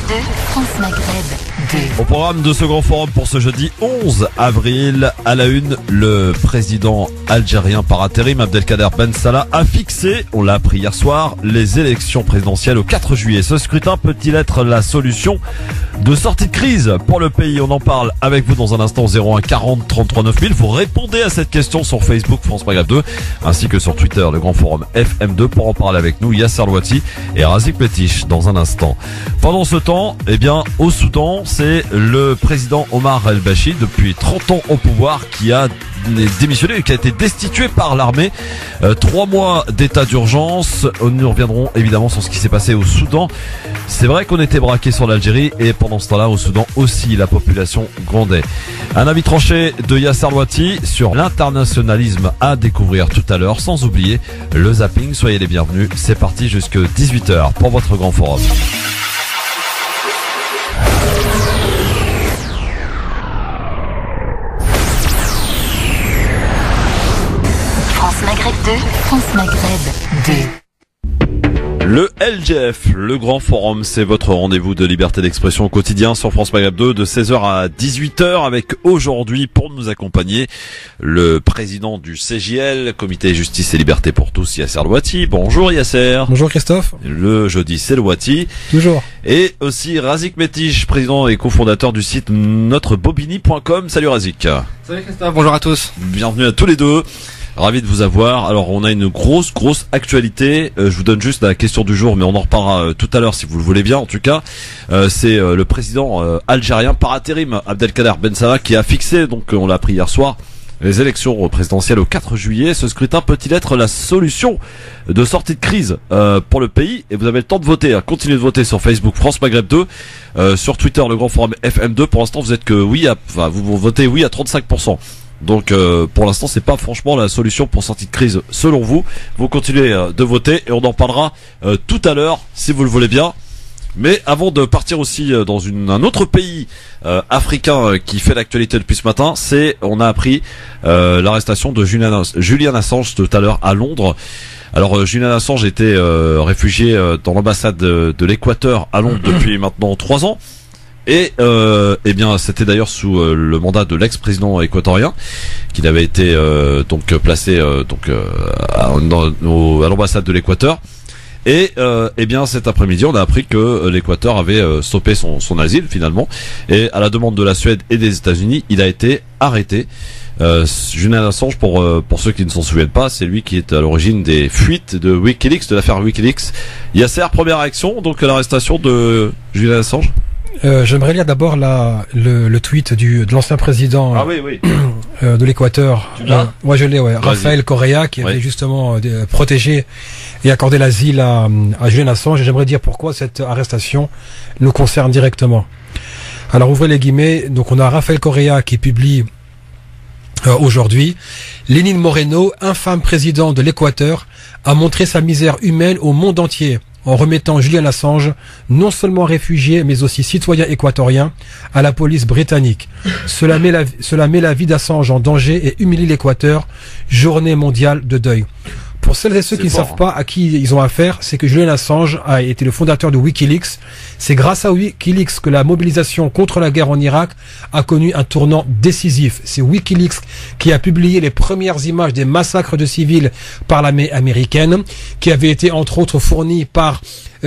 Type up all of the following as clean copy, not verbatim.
2, France Maghreb 2. Au programme de ce grand forum pour ce jeudi 11 avril, à la une, le président algérien par intérim Abdelkader Ben Salah a fixé, on l'a appris hier soir, les élections présidentielles au 4 juillet. Ce scrutin peut-il être la solution de sortie de crise pour le pays? On en parle avec vous dans un instant. 01 40 33 9000. Vous répondez à cette question sur Facebook France Maghreb 2 ainsi que sur Twitter, le grand forum FM2. Pour en parler avec nous, Yasser Louati et Razik Métiche dans un instant. Pendant ce temps, au Soudan, c'est le président Omar El-Bashir, depuis 30 ans au pouvoir, qui a démissionné, qui a été destitué par l'armée. 3 mois d'état d'urgence. Nous reviendrons évidemment sur ce qui s'est passé au Soudan. C'est vrai qu'on était braqué sur l'Algérie et pendant ce temps-là, au Soudan aussi, la population grondait. Un avis tranché de Yasser Louati sur l'internationalisme à découvrir tout à l'heure, sans oublier le zapping. Soyez les bienvenus. C'est parti jusque 18h pour votre grand forum. Maghreb 2, France Maghreb 2. Le LGF, le grand forum, c'est votre rendez-vous de liberté d'expression au quotidien sur France Maghreb 2 de 16h à 18h avec aujourd'hui pour nous accompagner le président du CJL, Comité Justice et Liberté pour tous, Yasser Louati. Bonjour Yasser. Bonjour Christophe. Le jeudi c'est Louati. Toujours. Et aussi Razik Métiche, président et cofondateur du site notrebobini.com. Salut Razik. Salut Christophe, bonjour à tous. Bienvenue à tous les deux. Ravi de vous avoir. Alors on a une grosse actualité. Je vous donne juste la question du jour, mais on en reparlera tout à l'heure si vous le voulez bien. En tout cas, c'est le président algérien par intérim Abdelkader Ben Salah qui a fixé, donc on l'a appris hier soir, les élections présidentielles au 4 juillet. Ce scrutin peut-il être la solution de sortie de crise pour le pays? Et vous avez le temps de voter. Continuez de voter sur Facebook France Maghreb 2, sur Twitter le grand forum FM2. Pour l'instant, vous êtes que oui, vous votez oui à 35%. Donc pour l'instant c'est pas franchement la solution pour sortie de crise selon vous. Vous continuez de voter et on en parlera tout à l'heure si vous le voulez bien. Mais avant de partir aussi dans un autre pays africain qui fait l'actualité depuis ce matin, on a appris l'arrestation de Julian Assange tout à l'heure à Londres. Alors Julian Assange était réfugié dans l'ambassade de l'Équateur à Londres depuis maintenant 3 ans. Et c'était d'ailleurs sous le mandat de l'ex-président équatorien qu'il avait été placé à l'ambassade de l'Équateur. Et cet après-midi, on a appris que l'Équateur avait stoppé son asile finalement. Et à la demande de la Suède et des États-Unis, il a été arrêté. Julian Assange, pour ceux qui ne s'en souviennent pas, c'est lui qui est à l'origine des fuites de WikiLeaks, de l'affaire WikiLeaks. Yasser, première réaction, donc à l'arrestation de Julian Assange. J'aimerais lire d'abord le tweet de l'ancien président de l'Équateur. Ouais, je l'ai, ouais. Rafael Correa, qui avait justement protégé et accordé l'asile à Julian Assange. Et j'aimerais dire pourquoi cette arrestation nous concerne directement. Alors, ouvrez les guillemets. Donc, on a Rafael Correa qui publie aujourd'hui: Lénine Moreno, infâme président de l'Équateur, a montré sa misère humaine au monde entier en remettant Julian Assange, non seulement réfugié, mais aussi citoyen équatorien, à la police britannique. Cela met la vie d'Assange en danger et humilie l'Équateur. Journée mondiale de deuil. Pour celles et ceux qui ne savent pas à qui ils ont affaire, c'est que Julian Assange a été le fondateur de WikiLeaks. C'est grâce à WikiLeaks que la mobilisation contre la guerre en Irak a connu un tournant décisif. C'est WikiLeaks qui a publié les premières images des massacres de civils par l'armée américaine, qui avait été entre autres fournies par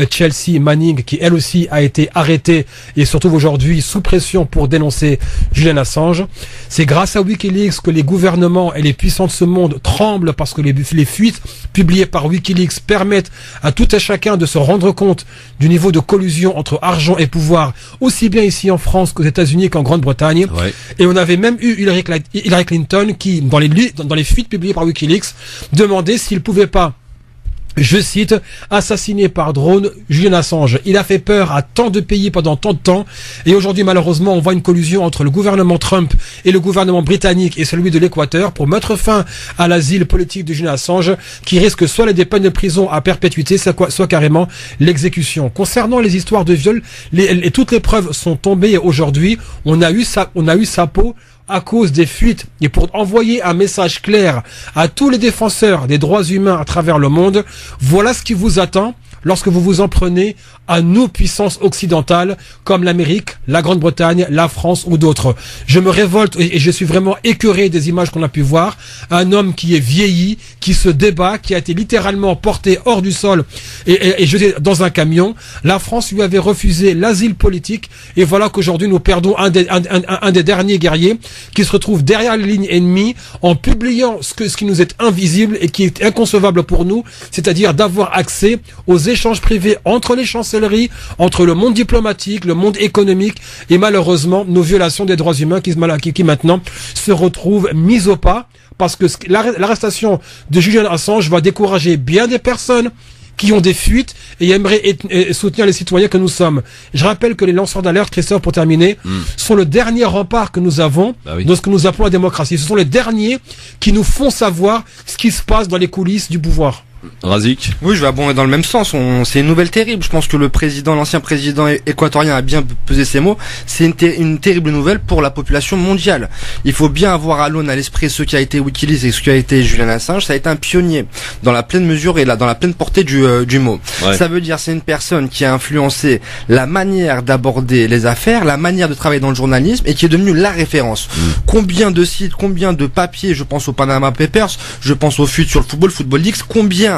Chelsea Manning, qui elle aussi a été arrêtée et surtout aujourd'hui sous pression pour dénoncer Julian Assange. C'est grâce à WikiLeaks que les gouvernements et les puissants de ce monde tremblent, parce que les fuites publiées par WikiLeaks permettent à tout et chacun de se rendre compte du niveau de collusion entre argent et pouvoir, aussi bien ici en France qu'aux États-Unis qu'en Grande-Bretagne. Ouais. Et on avait même eu Hillary Clinton qui, dans les fuites publiées par WikiLeaks, demandait s'il pouvait pas, je cite, assassiné par drone Julian Assange. Il a fait peur à tant de pays pendant tant de temps, et aujourd'hui malheureusement on voit une collusion entre le gouvernement Trump et le gouvernement britannique et celui de l'Équateur pour mettre fin à l'asile politique de Julian Assange, qui risque soit des peines de prison à perpétuité, soit carrément l'exécution. Concernant les histoires de viol, toutes les preuves sont tombées aujourd'hui. On a eu sa peau à cause des fuites, et pour envoyer un message clair à tous les défenseurs des droits humains à travers le monde: voilà ce qui vous attend. lorsque vous vous en prenez à nos puissances occidentales comme l'Amérique, la Grande-Bretagne, la France ou d'autres. Je me révolte et je suis vraiment écœuré des images qu'on a pu voir. Un homme qui est vieilli, qui se débat, qui a été littéralement porté hors du sol et jeté dans un camion. La France lui avait refusé l'asile politique et voilà qu'aujourd'hui nous perdons un des derniers guerriers qui se retrouve derrière les lignes ennemies en publiant ce qui nous est invisible et qui est inconcevable pour nous, c'est-à-dire d'avoir accès aux échanges privés entre les chancelleries, entre le monde diplomatique, le monde économique et malheureusement nos violations des droits humains qui maintenant se retrouvent mises au pas parce que l'arrestation de Julian Assange va décourager bien des personnes qui ont des fuites et aimeraient soutenir les citoyens que nous sommes. Je rappelle que les lanceurs d'alerte, Christophe, pour terminer, sont le dernier rempart que nous avons de ce que nous appelons la démocratie. Ce sont les derniers qui nous font savoir ce qui se passe dans les coulisses du pouvoir. Razik. Oui, je vais abonder dans le même sens. C'est une nouvelle terrible. Je pense que l'ancien président équatorien a bien pesé ses mots. C'est une terrible nouvelle pour la population mondiale. Il faut bien avoir à l'aune à l'esprit ce qui a été Wikileaks et ce qui a été Julian Assange. Ça a été un pionnier dans la pleine mesure et dans la pleine portée du mot. Ouais. Ça veut dire c'est une personne qui a influencé la manière d'aborder les affaires, la manière de travailler dans le journalisme et qui est devenue la référence. Combien de sites, combien de papiers, je pense au Panama Papers, je pense au FUT sur le Football Leaks, combien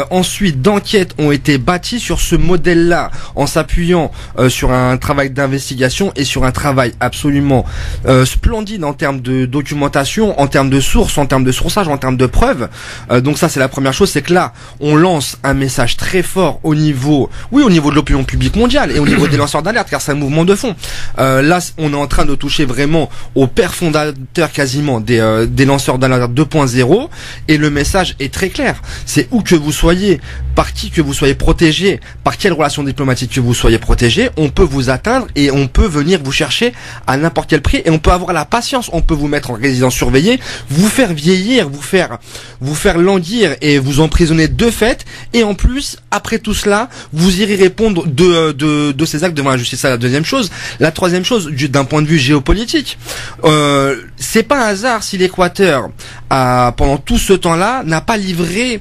ensuite d'enquêtes ont été bâties sur ce modèle-là en s'appuyant sur un travail d'investigation et sur un travail absolument splendide en termes de documentation, en termes de sources, en termes de sourçage, en termes de preuves. Donc ça c'est la première chose, c'est que là on lance un message très fort au niveau de l'opinion publique mondiale et au niveau des lanceurs d'alerte car c'est un mouvement de fond. Là on est en train de toucher vraiment au père fondateur quasiment des lanceurs d'alerte 2.0 et le message est très clair. C'est où que vous soyez, par qui que vous soyez protégé, par quelle relation diplomatique que vous soyez protégé, on peut vous atteindre et on peut venir vous chercher à n'importe quel prix et on peut avoir la patience, on peut vous mettre en résidence surveillée, vous faire vieillir, vous faire languir et vous emprisonner de fait et en plus, après tout cela, vous irez répondre de ces actes devant la justice. C'est la deuxième chose. La troisième chose, d'un point de vue géopolitique, c'est pas un hasard si l'Équateur pendant tout ce temps-là n'a pas livré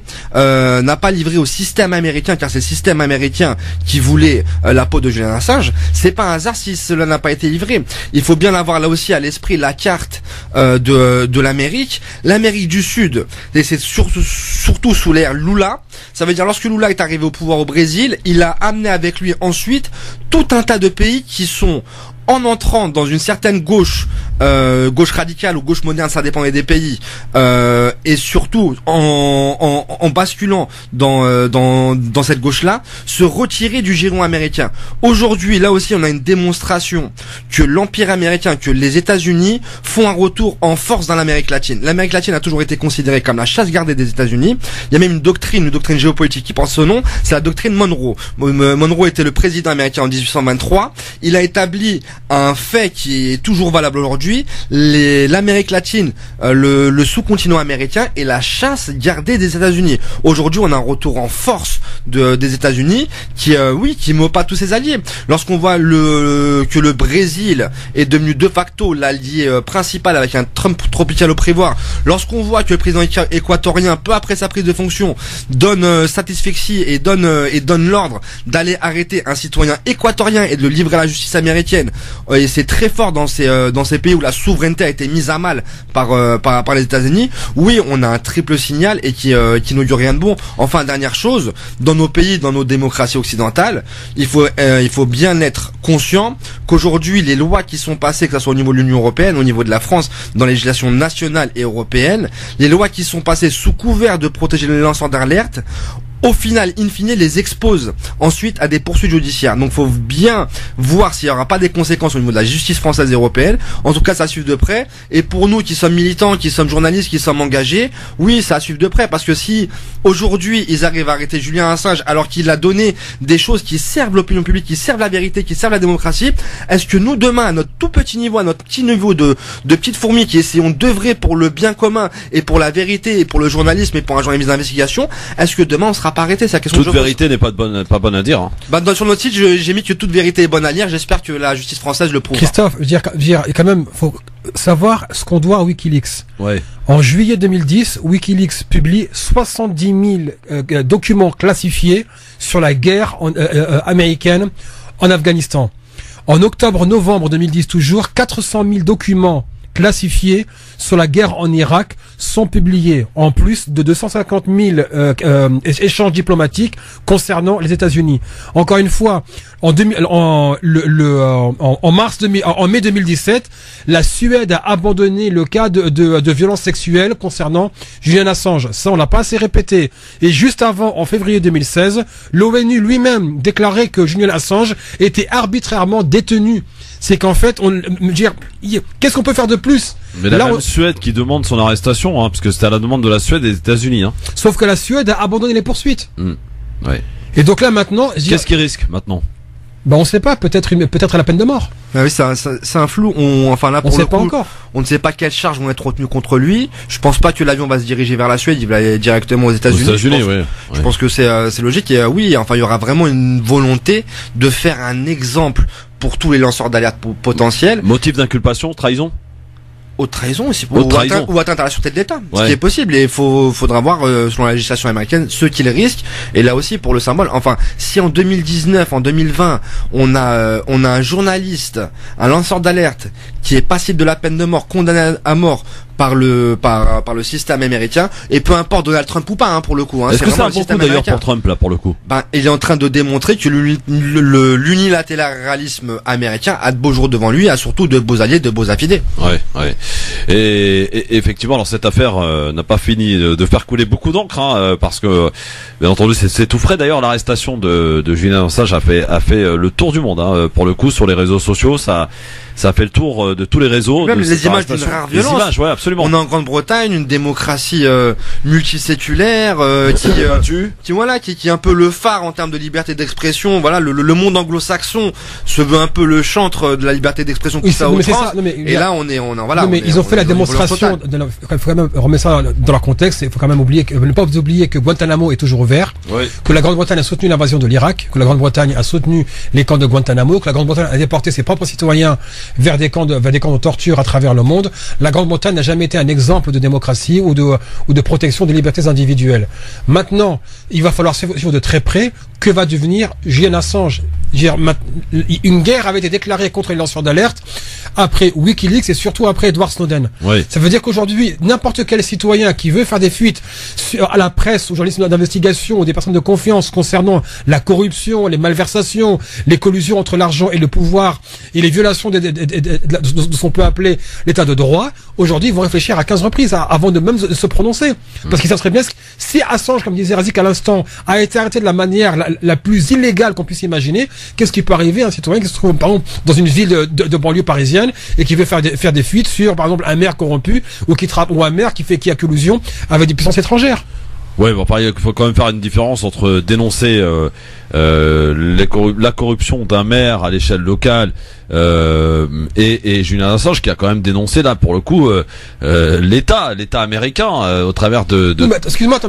au système américain, car c'est le système américain qui voulait la peau de Julian Assange. C'est pas un hasard si cela n'a pas été livré. Il faut bien avoir là aussi à l'esprit la carte de l'Amérique. L'Amérique du Sud, et c'est surtout sous l'ère Lula. Ça veut dire lorsque Lula est arrivé au pouvoir au Brésil, il a amené avec lui ensuite tout un tas de pays qui sont en entrant dans une certaine gauche radicale ou gauche moderne, ça dépend des pays, et surtout en basculant dans cette gauche-là, se retirer du giron américain. Aujourd'hui, là aussi, on a une démonstration que l'empire américain, que les États-Unis font un retour en force dans l'Amérique latine. L'Amérique latine a toujours été considérée comme la chasse gardée des États-Unis. Il y a même une doctrine géopolitique qui porte ce nom, c'est la doctrine Monroe. Monroe était le président américain en 1823. Il a établi un fait qui est toujours valable aujourd'hui. L'Amérique latine, le sous-continent américain est la chasse gardée des États-Unis. Aujourd'hui, on a un retour en force des États-Unis qui meut pas tous ses alliés. Lorsqu'on voit que le Brésil est devenu de facto l'allié principal avec un Trump tropical au prévoir, lorsqu'on voit que le président équatorien, peu après sa prise de fonction, donne satisfectie et donne l'ordre d'aller arrêter un citoyen équatorien et de le livrer à la justice américaine, et c'est très fort dans ces pays où la souveraineté a été mise à mal par les États-Unis. Oui, on a un triple signal et qui n'augure rien de bon. Enfin, dernière chose, dans nos pays, dans nos démocraties occidentales, il faut bien être conscient qu'aujourd'hui les lois qui sont passées, que ce soit au niveau de l'Union européenne, au niveau de la France, dans les législations nationales et européennes, les lois qui sont passées sous couvert de protéger les lanceurs d'alerte, au final, in fine, les expose ensuite à des poursuites judiciaires. Donc, faut bien voir s'il n'y aura pas des conséquences au niveau de la justice française et européenne. En tout cas, ça suit de près. Et pour nous qui sommes militants, qui sommes journalistes, qui sommes engagés, oui, ça suit de près. Parce que si aujourd'hui ils arrivent à arrêter Julian Assange alors qu'il a donné des choses qui servent l'opinion publique, qui servent la vérité, qui servent la démocratie, est-ce que nous demain, à notre tout petit niveau, à notre petit niveau de petites fourmis qui essayons d'œuvrer pour le bien commun et pour la vérité et pour le journalisme et pour un journalisme d'investigation, est-ce que demain on sera sera pas arrêté. C'est la question. Toute vérité n'est pas bonne à dire. Hein. Bah, sur notre site, j'ai mis que toute vérité est bonne à lire. J'espère que la justice française le prouve. Christophe, je veux dire, quand même, faut savoir ce qu'on doit à WikiLeaks. Ouais. En juillet 2010, WikiLeaks publie 70 000 documents classifiés sur la guerre américaine en Afghanistan. En octobre-novembre 2010 toujours, 400 000 documents classifiés sur la guerre en Irak sont publiés, en plus de 250 000 échanges diplomatiques concernant les États-Unis. Encore une fois, en mai 2017, la Suède a abandonné le cas de violences sexuelles concernant Julian Assange. Ça, on l'a pas assez répété. Et juste avant, en février 2016, l'ONU lui-même déclarait que Julian Assange était arbitrairement détenu. C'est qu'en fait, qu'est-ce qu'on peut faire de plus? Mais la même Suède qui demande son arrestation, hein, parce que c'était à la demande de la Suède et des États-Unis. Hein. Sauf que la Suède a abandonné les poursuites. Ouais. Et donc là maintenant, qu'est-ce qu'il risque maintenant? Bah on sait pas, peut-être à la peine de mort. Ah oui, c'est un flou. Là pour on le sait pas coup, encore. On ne sait pas quelles charges vont être retenues contre lui. Je pense pas que l'avion va se diriger vers la Suède, il va aller directement aux États-Unis. Je pense que c'est logique. Et oui, enfin il y aura vraiment une volonté de faire un exemple pour tous les lanceurs d'alerte potentiels. Motif d'inculpation, trahison? Haute trahison aussi, ou atteinte à la sûreté de l'État, ce qui est possible. Et faudra voir selon la législation américaine ce qu'il risque. Et là aussi pour le symbole. Enfin, si en 2019, en 2020, on a un journaliste, un lanceur d'alerte qui est passible de la peine de mort, condamné à mort par le système américain, et peu importe Donald Trump ou pas, hein, pour le coup. Hein, est-ce que c'est un bon coup d'ailleurs pour Trump là pour le coup? Il est en train de démontrer que l'unilatéralisme américain a de beaux jours devant lui, a surtout de beaux alliés, de beaux affidés. Ouais. Et effectivement, alors cette affaire n'a pas fini de faire couler beaucoup d'encre, hein, parce que bien entendu c'est tout frais. D'ailleurs, l'arrestation de Julian Assange a fait le tour du monde, hein, pour le coup sur les réseaux sociaux. Ça a fait le tour de tous les réseaux. Même les images d'une rare violence. Les images, ouais, absolument. On est en Grande-Bretagne, une démocratie multiséculaire qui est un peu le phare en termes de liberté d'expression. Voilà, le monde anglo-saxon se veut un peu le chantre de la liberté d'expression qui ça outrance. Et là, ils ont fait la démonstration. Il faut quand même remettre ça dans leur contexte. Il faut quand même ne pas oublier que Guantanamo est toujours ouvert, que la Grande-Bretagne a soutenu l'invasion de l'Irak, que la Grande-Bretagne a soutenu les camps de Guantanamo, que la Grande-Bretagne a déporté ses propres citoyens vers des camps de torture à travers le monde. La Grande-Bretagne n'a jamais été un exemple de démocratie ou de protection des libertés individuelles. Maintenant, il va falloir suivre de très près que va devenir Julian Assange. Une guerre avait été déclarée contre les lanceurs d'alerte après WikiLeaks et surtout après Edward Snowden. Ça veut dire qu'aujourd'hui, n'importe quel citoyen qui veut faire des fuites à la presse, aux journalistes d'investigation ou des personnes de confiance concernant la corruption, les malversations, les collusions entre l'argent et le pouvoir et les violations de ce qu'on peut appeler l'état de droit, aujourd'hui ils vont réfléchir à 15 reprises avant de même se prononcer. Parce qu'ils savent très bien si Assange, comme disait Razik à l'instant, a été arrêté de la manière la plus illégale qu'on puisse imaginer, qu'est-ce qui peut arriver à un citoyen qui se trouve par exemple dans une ville de banlieue parisienne et qui veut faire des fuites sur par exemple un maire corrompu ou un maire qui a collusion avec des puissances étrangères. Ouais, bon, pareil, il faut quand même faire une différence entre dénoncer la corruption d'un maire à l'échelle locale et Julian Assange qui a quand même dénoncé là pour le coup l'État américain au travers de... Non, mais, excuse-moi,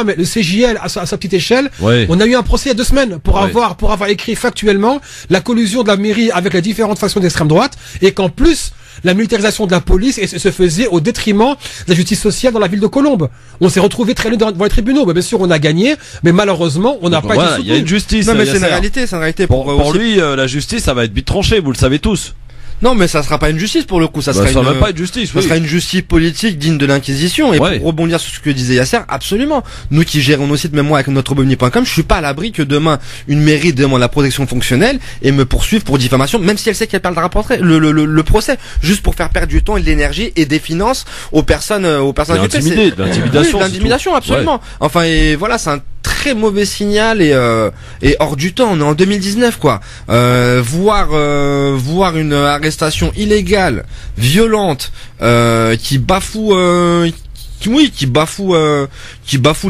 mais le CJL à sa petite échelle, on a eu un procès il y a 2 semaines pour avoir écrit factuellement la collusion de la mairie avec les différentes factions d'extrême droite et qu'en plus la militarisation de la police se faisait au détriment de la justice sociale dans la ville de Colombes. On s'est retrouvé traîné devant les tribunaux. Mais bien sûr, on a gagné, mais malheureusement, on n'a pas été soutenu. Il y a une justice. Non, mais c'est une réalité. Pour lui, la justice, ça va être vite tranché. Vous le savez tous. Non, mais ça sera pas une justice pour le coup. Ça sera pas une justice. Ça sera une justice politique digne de l'Inquisition. Et pour rebondir sur ce que disait Yasser, absolument. Nous qui gérons nos sites, même moi avec notre.bovni.com, je suis pas à l'abri que demain une mairie demande la protection fonctionnelle et me poursuive pour diffamation, même si elle sait qu'elle perdra le procès, juste pour faire perdre du temps et de l'énergie et des finances aux personnes intimidées. L'intimidation, absolument. Enfin, et voilà, c'est un très mauvais signal et hors du temps. On est en 2019 quoi. Voir une arrestation illégale, violente, qui bafoue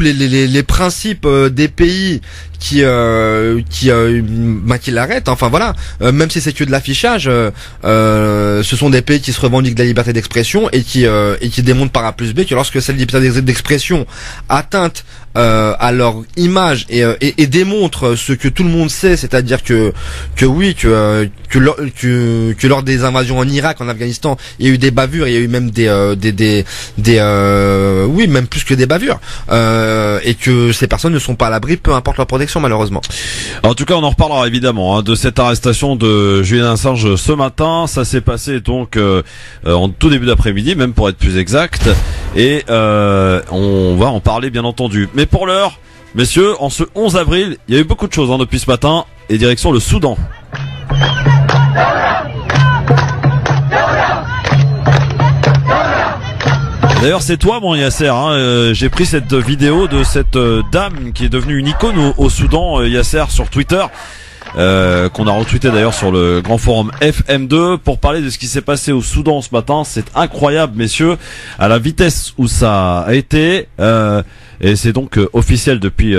les principes des pays qui l'arrêtent. Enfin voilà, même si c'est que de l'affichage, ce sont des pays qui se revendiquent de la liberté d'expression et qui démontrent par A plus B que lorsque cette liberté d'expression atteinte à leur image et démontrent ce que tout le monde sait, c'est-à-dire que lors des invasions en Irak, en Afghanistan, il y a eu des bavures, il y a eu même oui, même plus que des bavures, et que ces personnes ne sont pas à l'abri, peu importe leur protection, malheureusement. En tout cas, on en reparlera évidemment de cette arrestation de Julian Assange ce matin. Ça s'est passé donc en tout début d'après-midi, même pour être plus exact, et on va en parler bien entendu. Mais pour l'heure, messieurs, en ce 11 avril, il y a eu beaucoup de choses depuis ce matin, et direction le Soudan. D'ailleurs, c'est toi, mon Yasser. J'ai pris cette vidéo de cette dame qui est devenue une icône au Soudan, Yasser, sur Twitter, qu'on a retweeté d'ailleurs sur le grand forum FM2 pour parler de ce qui s'est passé au Soudan ce matin. C'est incroyable, messieurs, à la vitesse où ça a été. Et c'est donc officiel depuis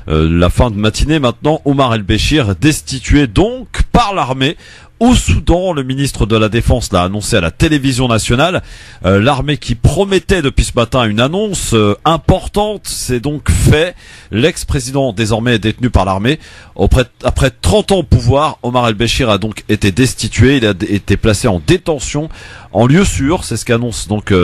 la fin de matinée. Maintenant, Omar El-Béchir destitué donc par l'armée au Soudan. Le ministre de la Défense l'a annoncé à la télévision nationale. L'armée qui promettait depuis ce matin une annonce importante, c'est donc fait. L'ex-président désormais est détenu par l'armée. Après 30 ans au pouvoir, Omar El-Béchir a donc été destitué. Il a été placé en détention en lieu sûr. C'est ce qu'annonce donc tout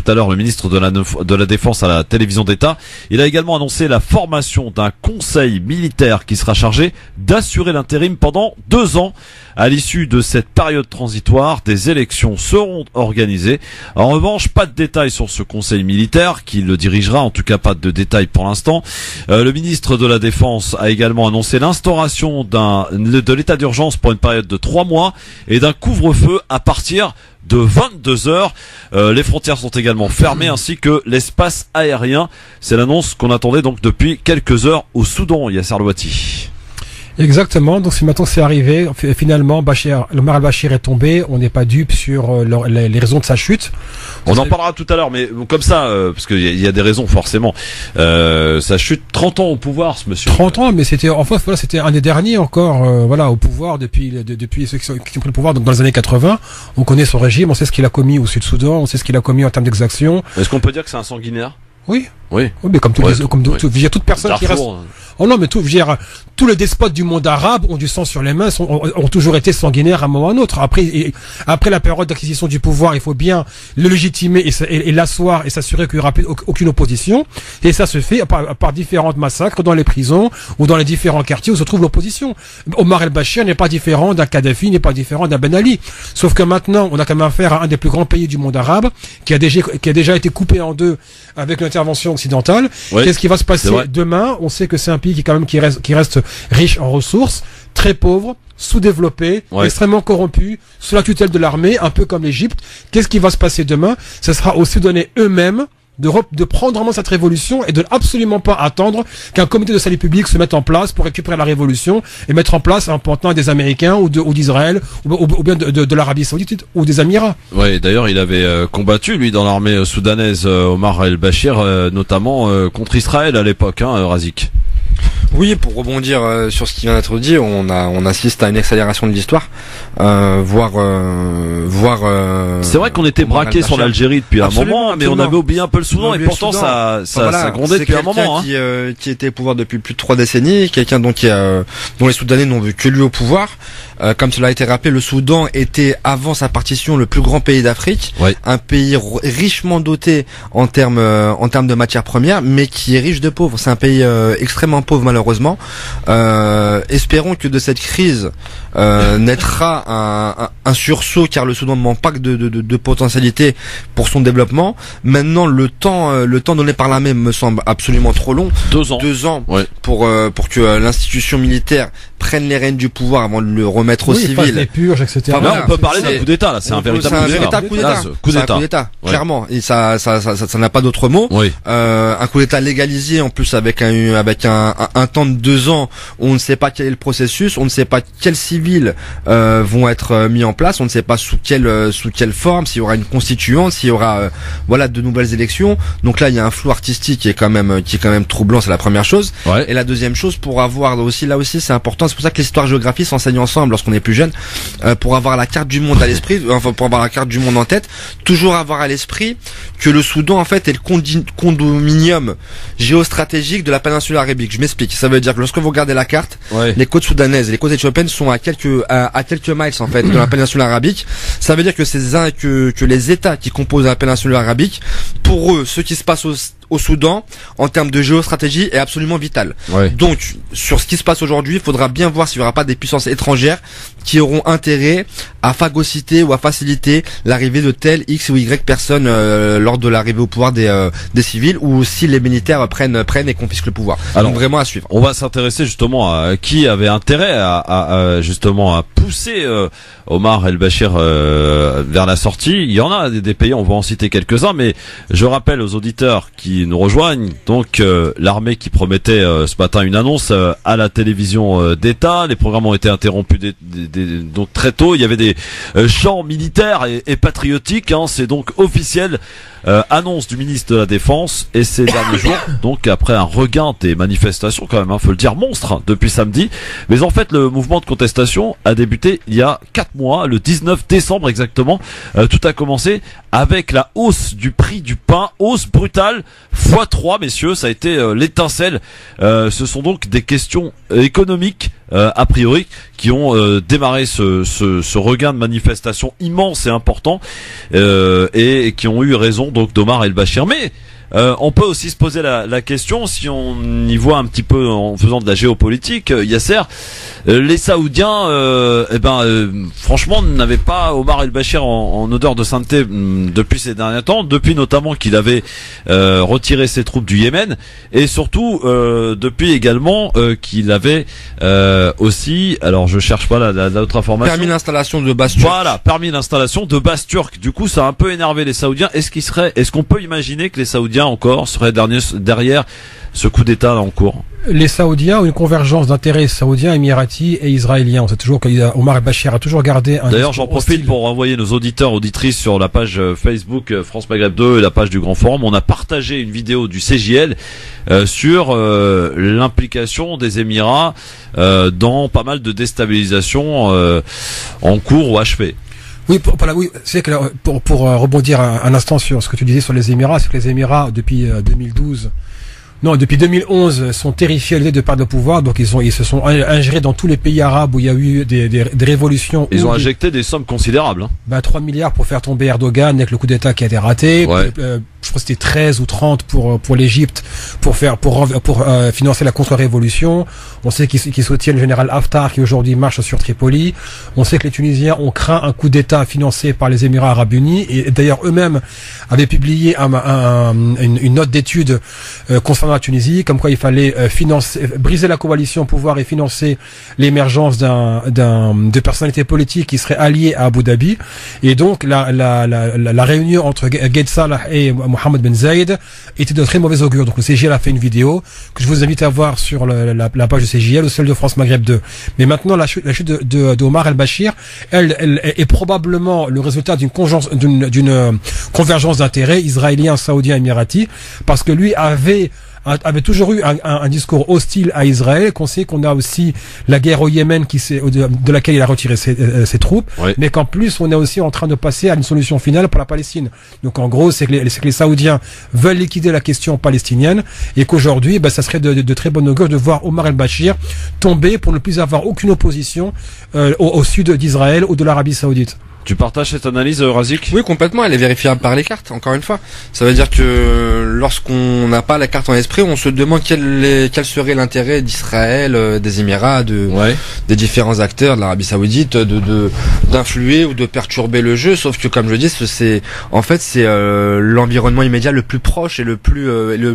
à l'heure le ministre de la Défense à la télévision d'État. Il a également annoncé la formation d'un conseil militaire qui sera chargé d'assurer l'intérim pendant 2 ans. À l'issue de cette période transitoire, des élections seront organisées. En revanche, pas de détails sur ce conseil militaire qui le dirigera, en tout cas pas de détails pour l'instant. Le ministre de la Défense a également annoncé l'instauration de l'état d'urgence pour une période de 3 mois et d'un couvre-feu à partir de 22h. Les frontières sont également fermées ainsi que l'espace aérien. C'est l'annonce qu'on attendait donc depuis quelques heures au Soudan, Yasser Louati. Exactement, donc maintenant c'est arrivé, finalement Omar el-Béchir est tombé, on n'est pas dupe sur les raisons de sa chute. On en parlera tout à l'heure, mais comme ça, parce qu'il y a des raisons forcément. Sa chute, 30 ans au pouvoir ce monsieur. 30 ans, mais c'était c'était un des derniers encore au pouvoir depuis ceux qui ont pris le pouvoir dans les années 80. On connaît son régime, on sait ce qu'il a commis au Sud-Soudan, on sait ce qu'il a commis en termes d'exactions. Est-ce qu'on peut dire que c'est un sanguinaire? Oui. Oui, mais comme toute personne qui reste. Oh non, mais tous les despotes du monde arabe ont du sang sur les mains, ont toujours été sanguinaires à un moment ou à un autre. Après la période d'acquisition du pouvoir, il faut bien le légitimer et l'asseoir et s'assurer qu'il n'y aura plus aucune opposition. Et ça se fait par différents massacres dans les prisons ou dans les différents quartiers où se trouve l'opposition. Omar el-Béchir n'est pas différent d'un Kadhafi, n'est pas différent d'un Ben Ali. Sauf que maintenant, on a quand même affaire à un des plus grands pays du monde arabe qui a déjà été coupé en deux avec l'intervention occidentale. Oui, qu'est-ce qui va se passer demain? On sait que c'est un pays qui reste riche en ressources, très pauvre, sous-développé, extrêmement corrompu, sous la tutelle de l'armée, un peu comme l'Égypte. Qu'est-ce qui va se passer demain? Ce sera aux Soudanais eux-mêmes de prendre vraiment cette révolution et de absolument pas attendre qu'un comité de salut public se mette en place pour récupérer la révolution et mettre en place un pantin des Américains ou d'Israël ou bien de l'Arabie Saoudite ou des Émirats. Oui, d'ailleurs, il avait combattu, lui, dans l'armée soudanaise, Omar el-Béchir, notamment contre Israël à l'époque, Razik. Oui, pour rebondir sur ce qui vient d'être dit, on assiste à une accélération de l'histoire, voire. C'est vrai qu'on était braqué sur l'Algérie depuis un moment, mais on avait oublié un peu le Soudan et pourtant ça grondait depuis un moment. Qui était au pouvoir depuis plus de 3 décennies, quelqu'un dont les Soudanais n'ont vu que lui au pouvoir. Comme cela a été rappelé, le Soudan était avant sa partition le plus grand pays d'Afrique, un pays richement doté en termes de matières premières, mais qui est riche de pauvres. C'est un pays extrêmement pauvre malheureusement. Espérons que de cette crise naîtra un sursaut, car le Soudan ne manque pas de potentialité pour son développement. Maintenant, le temps donné par l'armée me semble absolument trop long. 2 ans. Pour que l'institution militaire prenne les rênes du pouvoir avant de le remettre aux civils. Les purges, etc. Enfin, là, on peut parler d'un coup d'État, là. C'est un véritable coup d'État. Clairement. Et ça n'a pas d'autre mot. Un coup d'État légalisé, en plus, avec un temps de 2 ans, on ne sait pas quel est le processus, on ne sait pas quels civils vont être mis en place, on ne sait pas sous quelle forme, s'il y aura une constituante, s'il y aura de nouvelles élections. Donc là, il y a un flou artistique qui est quand même troublant, c'est la première chose. Et la deuxième chose, pour avoir aussi, là aussi, c'est important, c'est pour ça que l'histoire-géographie s'enseignent ensemble lorsqu'on est plus jeune, pour avoir la carte du monde à l'esprit, enfin pour avoir la carte du monde en tête, toujours avoir à l'esprit que le Soudan en fait est le condominium géostratégique de la péninsule arabique. Je m'explique. Ça veut dire que lorsque vous regardez la carte, les côtes soudanaises et les côtes éthiopiennes sont à quelques miles en fait de la péninsule arabique. Ça veut dire que que les États qui composent la péninsule arabique, pour eux, ce qui se passe au Soudan, en termes de géostratégie, est absolument vital. Donc, sur ce qui se passe aujourd'hui, il faudra bien voir s'il n'y aura pas des puissances étrangères qui auront intérêt à phagocyter ou à faciliter l'arrivée de telle X ou Y personnes lors de l'arrivée au pouvoir des civils, ou si les militaires prennent et confisquent le pouvoir. Alors, donc vraiment à suivre. On va s'intéresser justement à qui avait intérêt à justement à pousser Omar el-Bashir vers la sortie. Il y en a des pays, on va en citer quelques-uns, mais je rappelle aux auditeurs qui nous rejoignent, donc l'armée qui promettait ce matin une annonce à la télévision d'État. Les programmes ont été interrompus donc très tôt. Il y avait des chants militaires et patriotiques, hein, c'est donc officiel. Annonce du ministre de la Défense, et ces derniers jours, donc après un regain des manifestations quand même, faut le dire, monstre, hein, depuis samedi. Mais en fait, le mouvement de contestation a débuté il y a 4 mois, le 19 décembre exactement. Tout a commencé avec la hausse du prix du pain, hausse brutale, x3, messieurs, ça a été l'étincelle. Ce sont donc des questions économiques, a priori, qui ont démarré ce regain de manifestation immense et important, et qui ont eu raison donc d'Omar el-Bashir. Mais on peut aussi se poser la question, si on y voit un petit peu en faisant de la géopolitique, Yasser, les Saoudiens, franchement, n'avaient pas Omar el-Bashir en odeur de sainteté depuis ces derniers temps, depuis notamment qu'il avait retiré ses troupes du Yémen, et surtout depuis également qu'il avait aussi, alors je cherche pas l'autre information, permis l'installation de bases turques. Voilà, permis l'installation de bases turques. Du coup, ça a un peu énervé les Saoudiens. Est-ce qu'on peut imaginer que les Saoudiens encore seraient derrière ce coup d'État en cours? Les Saoudiens ont une convergence d'intérêts saoudiens, émiratis et israéliens. On sait toujours qu'Omar el-Bashir a toujours gardé un... D'ailleurs, j'en profite pour renvoyer nos auditeurs, auditrices sur la page Facebook France Maghreb 2 et la page du Grand Forum. On a partagé une vidéo du CJL sur l'implication des Émirats dans pas mal de déstabilisations en cours ou achevées. Oui, c'est que pour rebondir un instant sur ce que tu disais sur les Émirats, c'est que les Émirats depuis 2011 sont terrifiés à l'idée de perdre le pouvoir, donc ils se sont ingérés dans tous les pays arabes où il y a eu des révolutions. Ils ont injecté des sommes considérables. 3 milliards pour faire tomber Erdogan avec le coup d'État qui a été raté. Ouais. Je crois que c'était 13 ou 30 pour l'Égypte pour financer la contre-révolution. On sait qu'ils soutiennent le général Haftar qui aujourd'hui marche sur Tripoli. On sait que les Tunisiens ont craint un coup d'État financé par les Émirats Arabes Unis, et d'ailleurs eux-mêmes avaient publié une note d'étude concernant la Tunisie, comme quoi il fallait briser la coalition au pouvoir et financer l'émergence de personnalités politiques qui seraient alliées à Abu Dhabi. Et donc la réunion entre Gaid Salah et Mohamed Ben Zayed était de très mauvais augure. Donc le CJL a fait une vidéo que je vous invite à voir sur la page de CJL ou celle de France Maghreb 2. Mais maintenant la chute d'Omar el-Bashir, elle est probablement le résultat d'une convergence d'intérêts israélien, saoudien, émirati, parce que lui avait toujours eu un discours hostile à Israël, qu'on sait qu'on a aussi la guerre au Yémen de laquelle il a retiré ses troupes, oui. Mais qu'en plus on est aussi en train de passer à une solution finale pour la Palestine. Donc en gros, c'est que les Saoudiens veulent liquider la question palestinienne, et qu'aujourd'hui, ça serait de très bonne augure de voir Omar el-Bashir tomber pour ne plus avoir aucune opposition au sud d'Israël ou de l'Arabie Saoudite. Tu partages cette analyse, Razik? Oui, complètement. Elle est vérifiable par les cartes, encore une fois. Ça veut dire que lorsqu'on n'a pas la carte en esprit, on se demande quel serait l'intérêt d'Israël, des Émirats, des différents acteurs de l'Arabie Saoudite, d'influer ou de perturber le jeu. Sauf que, comme je dis, c'est l'environnement immédiat le plus proche et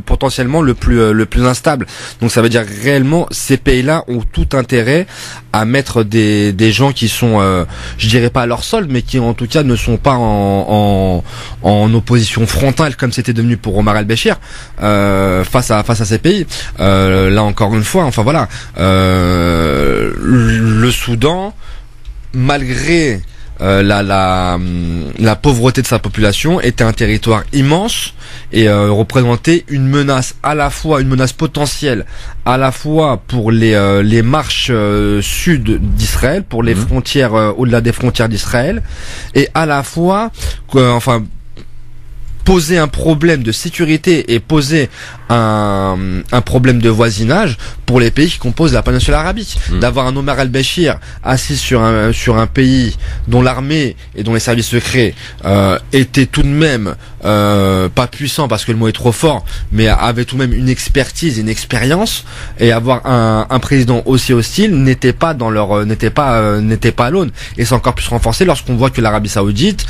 potentiellement le plus instable. Donc ça veut dire réellement, ces pays-là ont tout intérêt à mettre des gens qui sont, je dirais pas à leur solde, mais qui en tout cas ne sont pas en opposition frontale comme c'était devenu pour Omar el-Bashir face à ces pays. Là encore une fois, enfin voilà, le Soudan, malgré la pauvreté de sa population, était un territoire immense et représentait une menace, à la fois une menace potentielle, à la fois pour les marches sud d'Israël, pour les frontières au-delà des frontières d'Israël, et à la fois poser un problème de sécurité et poser un problème de voisinage pour les pays qui composent la péninsule arabique. D'avoir un Omar al-Béchir assis sur un pays dont l'armée et dont les services secrets étaient tout de même pas puissants parce que le mot est trop fort, mais avait tout de même une expertise, une expérience, et avoir un président aussi hostile n'était pas à l'aune. Et c'est encore plus renforcé lorsqu'on voit que l'Arabie Saoudite,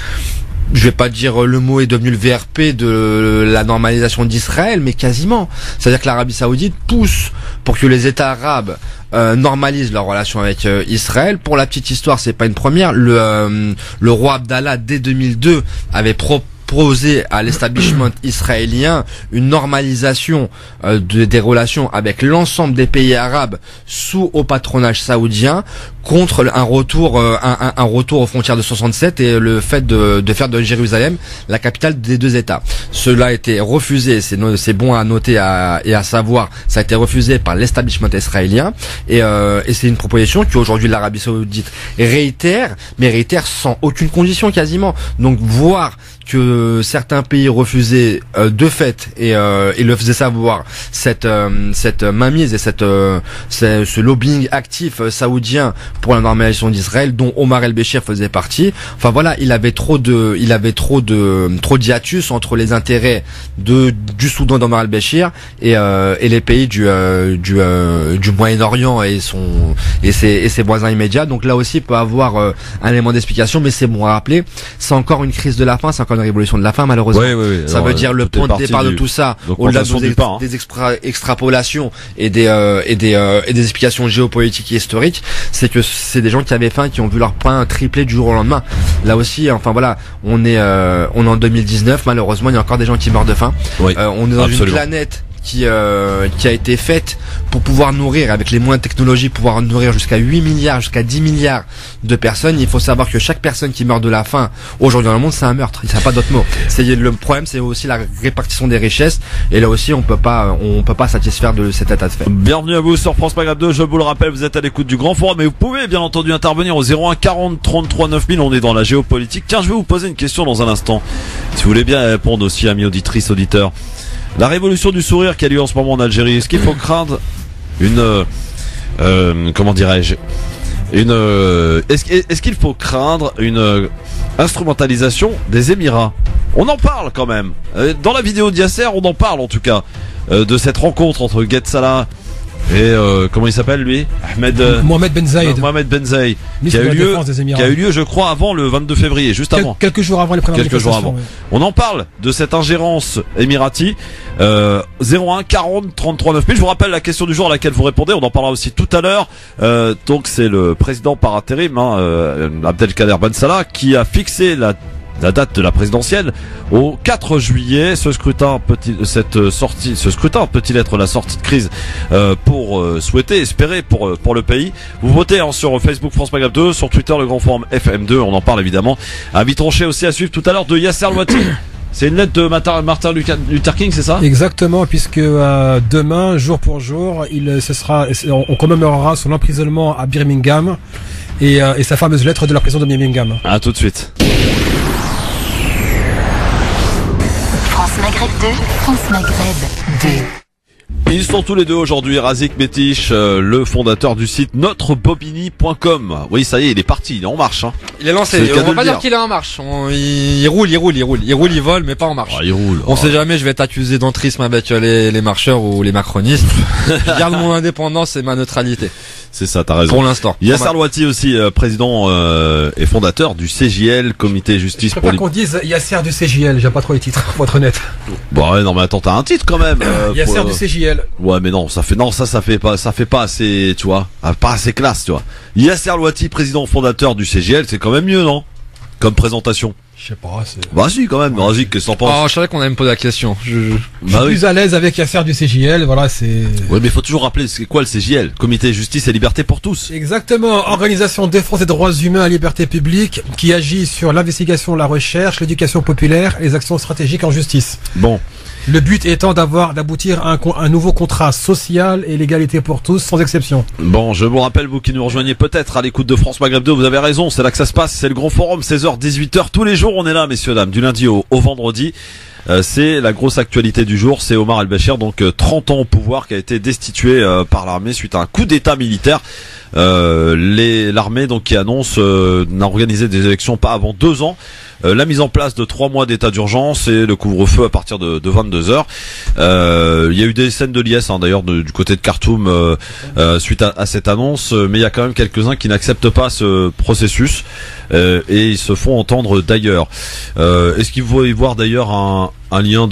je vais pas dire le mot est devenu le VRP de la normalisation d'Israël, mais quasiment. C'est-à-dire que l'Arabie Saoudite pousse pour que les États arabes normalisent leurs relations avec Israël. Pour la petite histoire, c'est pas une première. Le roi Abdallah, dès 2002, avait proposé à l'establishment israélien une normalisation des relations avec l'ensemble des pays arabes sous au patronage saoudien, contre un retour aux frontières de 67 et le fait de faire de Jérusalem la capitale des deux États. Cela a été refusé, c'est bon à noter et à savoir, ça a été refusé par l'establishment israélien, et c'est une proposition qu'aujourd'hui l'Arabie Saoudite réitère, mais réitère sans aucune condition quasiment. Donc voir que certains pays refusaient de fait et le faisaient savoir cette mainmise et ce lobbying actif saoudien pour la normalisation d'Israël, dont Omar el-Béchir faisait partie. Enfin voilà, il avait trop d'hiatus entre les intérêts du Soudan d'Omar el-Béchir et les pays du Moyen-Orient et ses voisins immédiats. Donc là aussi, il peut avoir un élément d'explication, mais c'est bon à rappeler. C'est encore une crise de la faim, c'est encore une révolution de la faim, malheureusement. Oui. Ça alors, veut dire le point de départ de tout ça, au-delà des extrapolations et des explications géopolitiques et historiques, c'est que c'est des gens qui avaient faim, qui ont vu leur pain tripler du jour au lendemain. Là aussi, enfin voilà, on est en 2019, malheureusement, il y a encore des gens qui meurent de faim. Oui, on est dans absolument. une planète qui a été faite pour pouvoir nourrir, avec les moyens de technologie, pouvoir nourrir jusqu'à 8 milliards, jusqu'à 10 milliards de personnes. Il faut savoir que chaque personne qui meurt de la faim aujourd'hui dans le monde, c'est un meurtre. Il n'y a pas d'autre mot. Le problème, c'est aussi la répartition des richesses. Et là aussi, on peut pas satisfaire de cet état de fait. Bienvenue à vous sur France Maghreb 2. Je vous le rappelle, vous êtes à l'écoute du Grand Forum, mais vous pouvez bien entendu intervenir au 01 40 33 9000. On est dans la géopolitique. Tiens, je vais vous poser une question dans un instant. Si vous voulez bien répondre aussi, amis auditrices, auditeurs. La révolution du sourire qui a lieu en ce moment en Algérie, est-ce qu'il faut craindre est-ce qu'il faut craindre une instrumentalisation des Émirats? On en parle quand même. Dans la vidéo d'Yasser, on en parle en tout cas de cette rencontre entre Gued Salah et comment il s'appelle lui, Mohamed Ben Zayed. Mohamed Ben Zayed, qui a eu lieu, je crois, avant le 22 février, juste avant. Quelques jours avant les premières manifestations. Oui. On en parle de cette ingérence émirati. 01 40 33 9000. Je vous rappelle la question du jour à laquelle vous répondez. On en parlera aussi tout à l'heure. Donc c'est le président par intérim, Abdelkader Ben Salah, qui a fixé la date de la présidentielle au 4 juillet. Ce scrutin peut-il être la sortie de crise pour espérer pour le pays. Vous votez sur Facebook France Maghreb 2, sur Twitter le Grand Forum FM2, on en parle évidemment. Avis tranché aussi à suivre tout à l'heure de Yasser Louati. C'est une lettre de Martin Luther King, c'est ça? Exactement, puisque demain, jour pour jour, on commémorera son emprisonnement à Birmingham et sa fameuse lettre de la prison de Birmingham. À tout de suite. France Maghreb 2, France Maghreb 2. Ils sont tous les deux aujourd'hui. Razik Metiche, le fondateur du site NotreBobigny.com. Oui, ça y est, il est parti, il est en marche. Hein. Il est lancé. On va pas dire qu'il est en marche. Il roule, il vole, mais pas en marche. Il roule. On sait jamais, je vais être accusé d'entrisme avec les marcheurs ou les macronistes. Je garde mon indépendance et ma neutralité. C'est ça, t'as raison. Pour l'instant. Yasser Louati aussi, président et fondateur du CJL, Comité Justice. Je préfère qu'on dise Yasser du CJL, j'aime pas trop les titres, pour être honnête. Bon, ouais, non, mais attends, t'as un titre quand même. Yasser du CJL. Ouais, mais non, ça fait pas assez, tu vois, pas assez classe, tu vois. Yasser Louati, président fondateur du CJL, c'est quand même mieux, non? Comme présentation. Je sais pas. Bah si quand même, Razik, qu'est-ce que t'en penses? Oh, je savais qu'on allait me poser la question. Je suis plus à l'aise avec Yasser du CJL, voilà, c'est... Oui, mais il faut toujours rappeler, c'est quoi le CJL? Comité Justice et Liberté pour tous. Exactement, organisation de défense des droits humains et liberté publique, qui agit sur l'investigation, la recherche, l'éducation populaire et les actions stratégiques en justice. Bon. Le but étant d'aboutir à un nouveau contrat social et l'égalité pour tous, sans exception. Bon, je vous rappelle, vous qui nous rejoignez peut-être à l'écoute de France Maghreb 2, vous avez raison, c'est là que ça se passe, c'est le grand forum, 16h, 18h, tous les jours on est là, messieurs, dames, du lundi au vendredi. C'est la grosse actualité du jour, c'est Omar El-Béchir, donc 30 ans au pouvoir, qui a été destitué par l'armée suite à un coup d'état militaire. L'armée donc qui annonce d'organiser des élections pas avant 2 ans. La mise en place de 3 mois d'état d'urgence et le couvre-feu à partir de 22h. Il y a eu des scènes de liesse d'ailleurs du côté de Khartoum suite à cette annonce, mais il y a quand même quelques-uns qui n'acceptent pas ce processus et ils se font entendre d'ailleurs. Est-ce qu'il faut y voir d'ailleurs un lien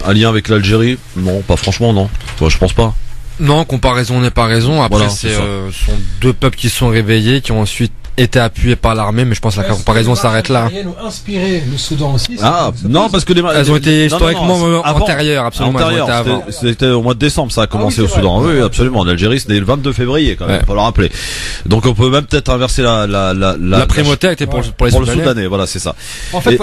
un lien avec l'Algérie? Non, pas franchement, non. Je pense pas. Non, comparaison n'est pas raison. Après, ce sont 2 peuples qui sont réveillés, qui ont ensuite été appuyés par l'armée, mais je pense que la comparaison s'arrête là. Les ont inspiré le Soudan aussi. Non, parce que elles ont été historiquement antérieures, absolument. C'était au mois de décembre, ça a commencé au Soudan. Oui, absolument. L'Algérie, c'était le 22 février, quand même. Faut le rappeler. Donc, on peut même peut-être inverser la primauté était pour les Soudanais. Voilà, c'est ça. En fait,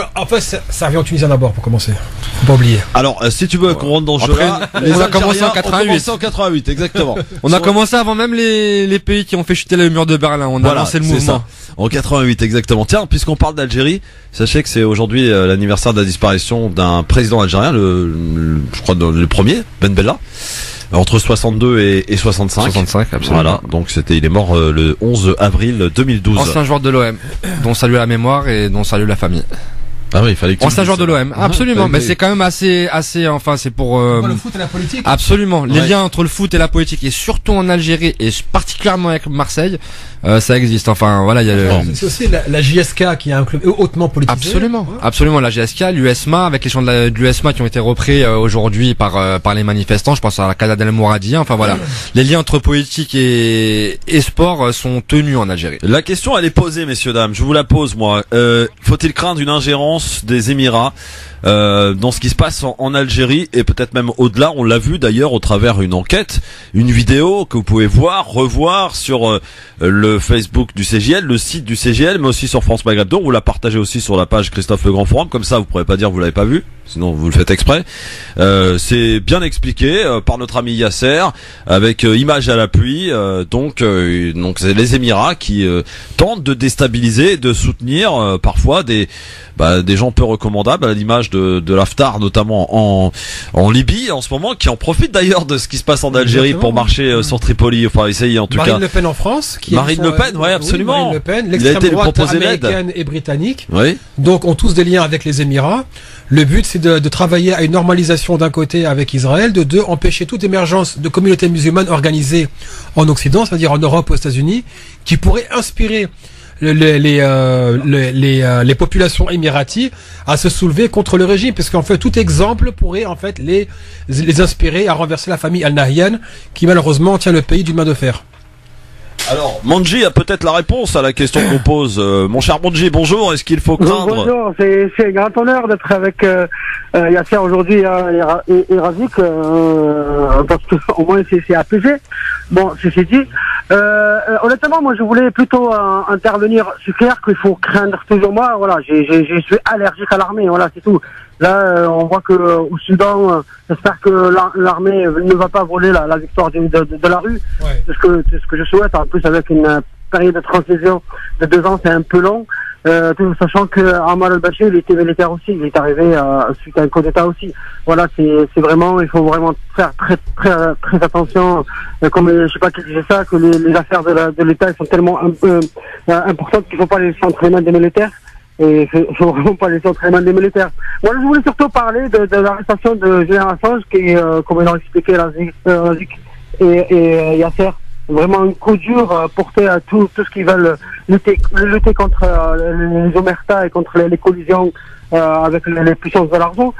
ça revient en Tunisien d'abord, pour commencer. Faut pas oublier. Alors, si tu veux qu'on rentre dans ce jeu-là, on a commencé en 88. Exactement. On a commencé avant même les pays qui ont fait chuter le mur de Berlin. On a lancé le mouvement. En 88 exactement. Tiens, puisqu'on parle d'Algérie, sachez que c'est aujourd'hui l'anniversaire de la disparition d'un président algérien, je crois le premier, Ben Bella, entre 62 et 65. 65, absolument. Voilà, donc il est mort le 11 avril 2012. Ancien joueur de l'OM, dont salue la mémoire et dont salue la famille. Ah oui, il fallait que ancien joueur de l'OM, absolument, mais c'est quand même assez, enfin, c'est pour, le foot et la politique. Absolument. Les liens entre le foot et la politique, et surtout en Algérie, et particulièrement avec Marseille, ça existe. Enfin, voilà, il y a c'est aussi la JSK qui est un club hautement politisé. Absolument, la JSK, l'USMA, avec les chants de l'USMA qui ont été repris aujourd'hui par les manifestants, je pense à la Casa del Mouradia, enfin voilà. Les liens entre politique et sport sont tenus en Algérie. La question, elle est posée, messieurs, dames. Je vous la pose, moi. Faut-il craindre une ingérence des Émirats dans ce qui se passe en Algérie et peut-être même au-delà? On l'a vu d'ailleurs au travers d'une enquête, une vidéo que vous pouvez revoir sur le Facebook du CJL, le site du CJL, mais aussi sur France Maghreb 2. On vous l'a partagé aussi sur la page Christophe Le Grand Forum, comme ça vous pourrez pas dire que vous l'avez pas vu, sinon vous le faites exprès. C'est bien expliqué par notre ami Yasser avec images à l'appui. Donc c'est les Émirats qui tentent de déstabiliser, de soutenir parfois des gens peu recommandables, à l'image de l'Haftar, notamment en Libye en ce moment, qui en profite d'ailleurs de ce qui se passe en Algérie pour marcher sur Tripoli, enfin essayer en tout cas. Marine Le Pen en France, Marine Le Pen, ouais, absolument. Marine Le Pen, l'extrême droite américaine et britannique, donc ont tous des liens avec les Émirats. Le but, c'est de travailler à une normalisation d'un côté avec Israël, de deux, empêcher toute émergence de communautés musulmanes organisées en Occident, c'est-à-dire en Europe, aux États-Unis, qui pourraient inspirer les populations émiraties à se soulever contre le régime, parce qu'en fait tout exemple pourrait en fait les inspirer à renverser la famille Al-Nahyan qui malheureusement tient le pays d'une main de fer. Alors, Manji a peut-être la réponse à la question qu'on pose. Mon cher Manji, bonjour. Est-ce qu'il faut craindre? Bonjour, c'est un grand honneur d'être avec Yasser aujourd'hui et Razik, parce que au moins c'est apaisé. Bon, ceci dit, honnêtement, moi je voulais plutôt intervenir. C'est clair qu'il faut craindre toujours moi. Voilà, je suis allergique à l'armée. Voilà, c'est tout. Là, on voit que au Soudan, j'espère que l'armée ne va pas voler la victoire de la rue. Ouais. C'est ce que je souhaite. En plus, avec une période de transition de 2 ans, c'est un peu long. Tout sachant que Omar El-Béchir, il était militaire aussi. Il est arrivé suite à un coup d'État aussi. Voilà, c'est vraiment, il faut vraiment faire très attention. Comme je sais pas qui disait ça, que les affaires de l'État sont tellement importantes qu'il faut pas les laisser entre les mains des militaires. Et il faut vraiment pas laisser entre les mains des militaires. Moi, je voulais surtout parler de l'arrestation de Julian Assange, qui est, comme ils ont expliqué Razik et Yasser, vraiment un coup dur porté à tout ce qu'ils veulent lutter contre les omertas et contre les collisions avec les puissances de l'argent.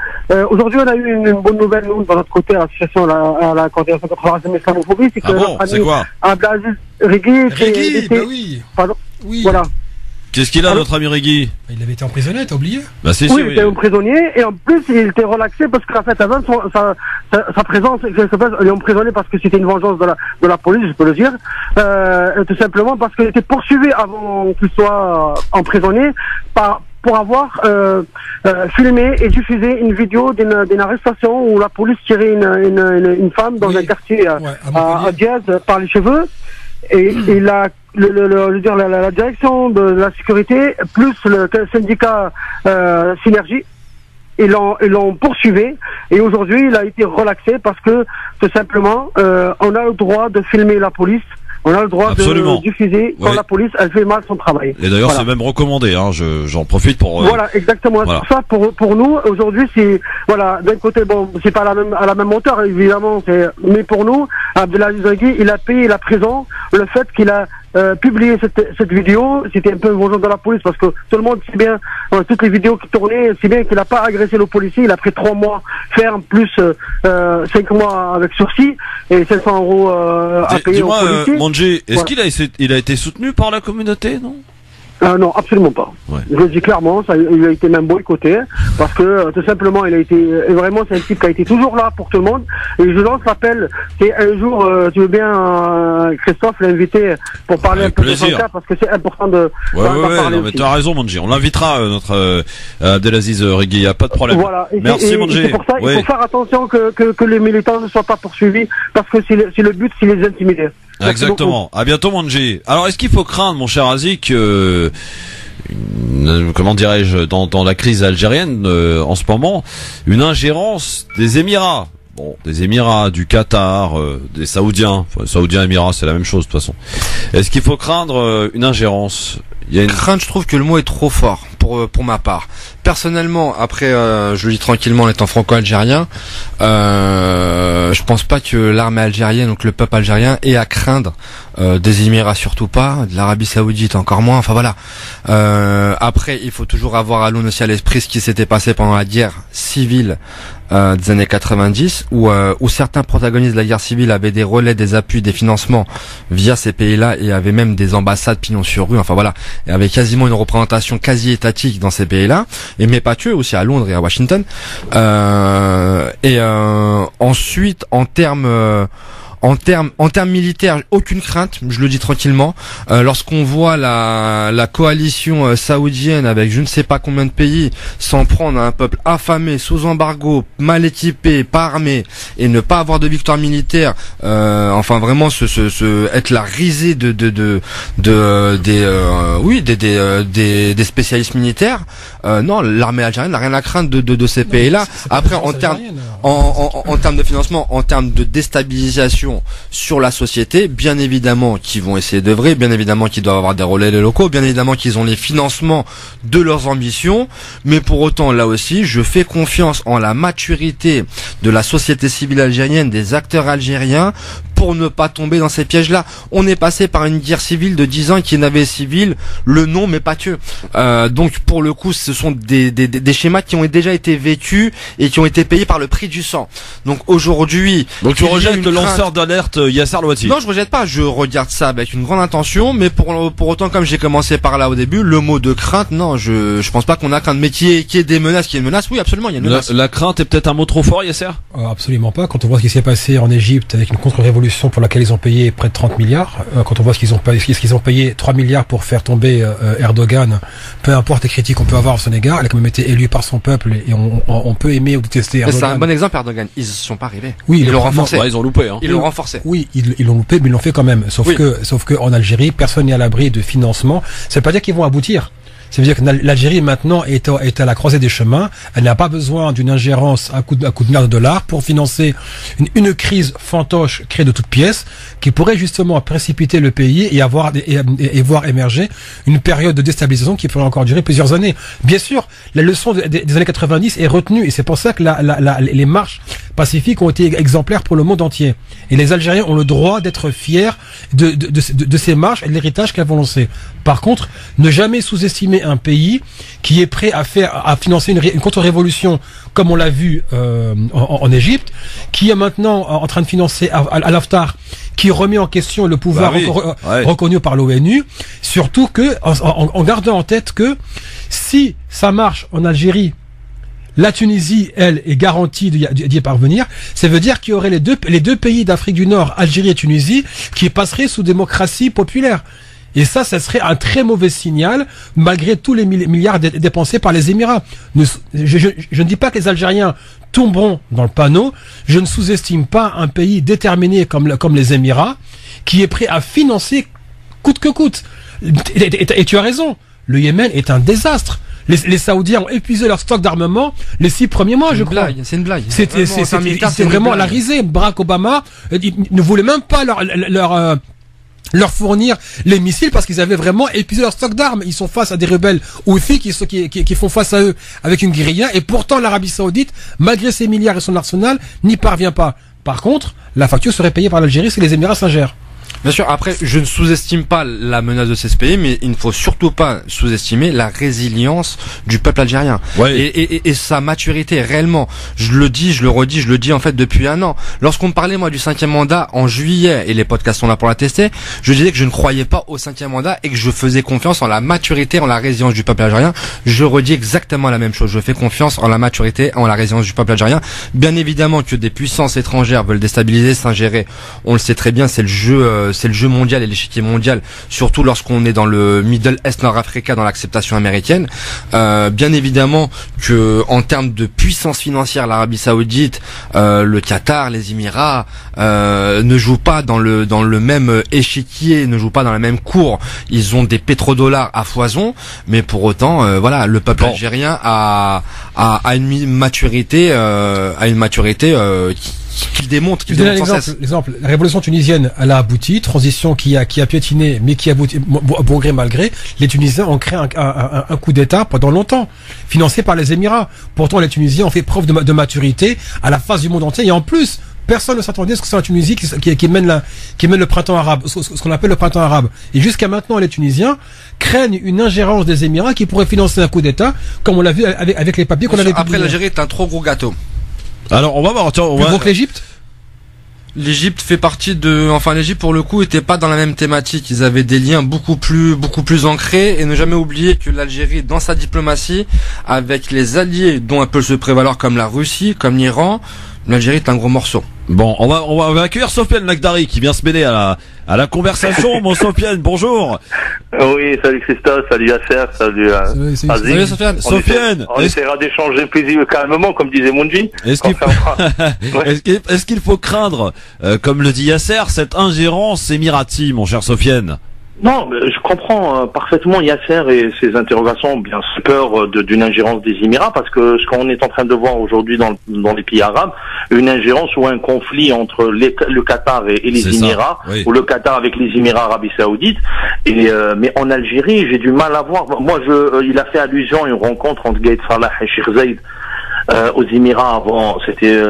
Aujourd'hui, on a eu une bonne nouvelle, nous, de notre côté, l'association à la coordination contre la racisme et l'islamophobie, c'est que notre ami Abdelaziz Righi, bah oui. Pardon. Oui. Voilà. Qu'est-ce qu'il a, notre ami Rigui? Il avait été emprisonné, t'as oublié? Bah, oui, il était emprisonné, et en plus, il était relaxé parce qu'en fait, avant sa présence, ils l'ont emprisonné parce que c'était une vengeance de la police, je peux le dire, tout simplement parce qu'il était poursuivi avant qu'il soit emprisonné pour avoir filmé et diffusé une vidéo d'une arrestation où la police tirait une femme dans un quartier à Diaz par les cheveux, et la direction de la sécurité plus le syndicat Synergie, ils l'ont poursuivi, et aujourd'hui il a été relaxé parce que tout simplement on a le droit de filmer la police. On a le droit de diffuser quand la police elle fait mal son travail. Et d'ailleurs c'est même recommandé, hein. J'en profite pour. Voilà, exactement. Voilà. Ça pour nous aujourd'hui, c'est voilà, d'un côté bon, c'est pas à la même hauteur évidemment, mais pour nous, Abdelaziz Rigui, il a payé la prison le fait qu'il a publié cette vidéo. C'était un peu une vengeance de la police parce que tout le monde sait bien, toutes les vidéos qui tournaient, c'est bien qu'il n'a pas agressé le policier. Il a pris 3 mois ferme plus 5 mois avec sursis et 500 € à payer au policier. Manji, est-ce qu'il a été soutenu par la communauté, non? Non, absolument pas. Ouais. Je le dis clairement, il a été même boycotté parce que tout simplement il a été vraiment, c'est un type qui a été toujours là pour tout le monde, et je lance l'appel, c'est un jour tu veux bien Christophe l'inviter pour parler un peu de son cas parce que c'est important de parler. Non, mais tu as raison Manji, on l'invitera notre Abdelaziz Rigui, il n'y a pas de problème. Voilà. Merci Manji. C'est pour ça il faut faire attention que les militants ne soient pas poursuivis parce que c'est le but, c'est les intimider. Exactement. À bientôt Manji. Alors est-ce qu'il faut craindre, mon cher Azik, comment dirais-je, dans la crise algérienne en ce moment, une ingérence des Émirats? Bon, des Émirats, du Qatar, des Saoudiens. Enfin, Saoudiens, Émirats, c'est la même chose de toute façon. Est-ce qu'il faut craindre une ingérence? Il y a une crainte, je trouve que le mot est trop fort pour ma part. Personnellement, après, je le dis tranquillement en étant franco-algérien, je pense pas que l'armée algérienne, donc le peuple algérien, ait à craindre des Émirats, surtout pas, de l'Arabie Saoudite encore moins. Enfin voilà. Après, il faut toujours avoir à l'eau aussi à l'esprit ce qui s'était passé pendant la guerre civile des années 90, où certains protagonistes de la guerre civile avaient des relais, des appuis, des financements via ces pays-là, et avaient même des ambassades pignon sur rue. Enfin voilà, et avait quasiment une représentation quasi étatique dans ces pays-là, et mais pas que, aussi à Londres et à Washington. Ensuite, en termes militaires, aucune crainte, je le dis tranquillement. Lorsqu'on voit la coalition saoudienne avec je ne sais pas combien de pays s'en prendre à un peuple affamé, sous embargo, mal équipé, pas armé, et ne pas avoir de victoire militaire, enfin vraiment être la risée des spécialistes militaires. Non, l'armée algérienne n'a rien à craindre de ces pays-là. Après, en termes de financement, en termes de déstabilisation sur la société, bien évidemment qu'ils vont essayer d'œuvrer, bien évidemment qu'ils doivent avoir des relais locaux, bien évidemment qu'ils ont les financements de leurs ambitions, mais pour autant, là aussi, je fais confiance en la maturité de la société civile algérienne, des acteurs algériens, pour ne pas tomber dans ces pièges-là. On est passé par une guerre civile de 10 ans qui n'avait civil le nom, mais pas que. Donc pour le coup, ce sont des schémas qui ont déjà été vécus et qui ont été payés par le prix du sang. Donc aujourd'hui... Donc tu rejettes le lanceur d'alerte Yasser Louati? Non, je rejette pas. Je regarde ça avec une grande intention, mais pour autant, comme j'ai commencé par là au début, le mot de crainte, non, je pense pas qu'on a crainte. Mais qui est des menaces, qui est une menace, oui, absolument, il y a une menace. La crainte est peut-être un mot trop fort, Yasser? Absolument pas. Quand on voit ce qui s'est passé en Égypte avec une contre-révolution pour laquelle ils ont payé près de 30 milliards, quand on voit ce qu'ils ont payé 3 milliards pour faire tomber Erdogan, peu importe les critiques qu'on peut avoir à son égard, il a quand même été élu par son peuple, et on peut aimer ou détester Erdogan. C'est un bon exemple, Erdogan. Ils ne sont pas arrivés. Oui, ils l'ont renforcé. Ouais, ils ont loupé, hein. Ils l'ont renforcé. Oui, ils l'ont loupé, mais ils l'ont fait quand même. Sauf que en Algérie, personne n'est à l'abri de financement. Ça veut pas dire qu'ils vont aboutir. Ça veut dire que l'Algérie maintenant est à la croisée des chemins. Elle n'a pas besoin d'une ingérence à coup de milliards de dollars pour financer une crise fantoche créée de toutes pièces qui pourrait justement précipiter le pays et voir émerger une période de déstabilisation qui pourrait encore durer plusieurs années. Bien sûr, la leçon des années 90 est retenue, et c'est pour ça que les marches pacifiques ont été exemplaires pour le monde entier. Et les Algériens ont le droit d'être fiers de ces marches et de l'héritage qu'elles vont lancer. Par contre, ne jamais sous-estimer un pays qui est prêt à financer une contre-révolution, comme on l'a vu en Égypte, qui est maintenant en train de financer Al-Haftar, qui remet en question le pouvoir reconnu par l'ONU. Surtout que, en gardant en tête que si ça marche en Algérie, la Tunisie, elle, est garantie d'y parvenir. Ça veut dire qu'il y aurait les deux pays d'Afrique du Nord, Algérie et Tunisie, qui passeraient sous démocratie populaire. Et ça serait un très mauvais signal, malgré tous les milliards dépensés par les Émirats. Je ne dis pas que les Algériens tomberont dans le panneau. Je ne sous-estime pas un pays déterminé comme les Émirats, qui est prêt à financer coûte que coûte. Et tu as raison, le Yémen est un désastre. Les Saoudiens ont épuisé leur stock d'armement les 6 premiers mois, je crois. C'est une blague. C'était vraiment la risée. Barack Obama ne voulait même pas leur fournir les missiles parce qu'ils avaient vraiment épuisé leur stock d'armes. Ils sont face à des rebelles Houthis qui font face à eux avec une guérilla, et pourtant l'Arabie Saoudite, malgré ses milliards et son arsenal, n'y parvient pas. Par contre, la facture serait payée par l'Algérie si les Émirats s'ingèrent. Bien sûr, après, je ne sous-estime pas la menace de ces pays, mais il ne faut surtout pas sous-estimer la résilience du peuple algérien. Ouais. Et sa maturité, réellement. Je le dis, je le redis, je le dis en fait depuis un an. Lorsqu'on me parlait, moi, du 5e mandat en juillet, et les podcasts sont là pour l'attester, je disais que je ne croyais pas au 5e mandat et que je faisais confiance en la maturité, en la résilience du peuple algérien. Je redis exactement la même chose. Je fais confiance en la maturité, en la résilience du peuple algérien. Bien évidemment que des puissances étrangères veulent déstabiliser, s'ingérer. On le sait très bien, c'est le jeu mondial et l'échiquier mondial, surtout lorsqu'on est dans le Middle East nord-africain, dans l'acceptation américaine. Bien évidemment que en termes de puissance financière, l'Arabie Saoudite, le Qatar, les Émirats ne jouent pas dans le même échiquier, ne jouent pas dans la même cour. Ils ont des pétrodollars à foison, mais pour autant, voilà, le peuple algérien a une maturité, qui démontre, qui démontre sans cesse. L'exemple, la révolution tunisienne, elle a abouti, transition qui a piétiné, mais qui a abouti, bon gré mal gré. Les Tunisiens ont créé un coup d'État pendant longtemps, financé par les Émirats. Pourtant, les Tunisiens ont fait preuve de maturité à la face du monde entier, et en plus, personne ne s'attendait à ce que c'est la Tunisie qui mène le printemps arabe, ce qu'on appelle le printemps arabe. Et jusqu'à maintenant, les Tunisiens craignent une ingérence des Émirats qui pourrait financer un coup d'État, comme on l'a vu avec les papiers qu'on avait publiés. Après, l'Algérie est un trop gros gâteau. Alors, on va voir, tiens, plus gros que l'Égypte? L'Égypte fait partie l'Égypte pour le coup était pas dans la même thématique. Ils avaient des liens beaucoup plus ancrés, et ne jamais oublier que l'Algérie, dans sa diplomatie, avec les alliés dont elle peut se prévaloir comme la Russie, comme l'Iran, l'Algérie est un gros morceau. Bon, on va accueillir Sofiane Lakhdari qui vient se mêler à la conversation. Mon Sofiane, bonjour. Oui, salut Christophe, salut Yasser, salut Aziz. Salut Sofiane. Sofiane, on essaiera d'échanger plus calmement, comme disait Mounji. Est-ce qu'il faut craindre, comme le dit Yasser, cette ingérence émirati, mon cher Sofiane? Non, mais je comprends parfaitement Yasser et ses interrogations, bien sûr, peur d'une ingérence des Émirats, parce que ce qu'on est en train de voir aujourd'hui dans les pays arabes, une ingérence ou un conflit entre le Qatar et les Émirats, oui, ou le Qatar avec les Émirats Arabie Saoudite. Et mais en Algérie, j'ai du mal à voir. Moi, il a fait allusion à une rencontre entre Gaïd Salah et Sheikh Zayed aux Émirats avant. C'était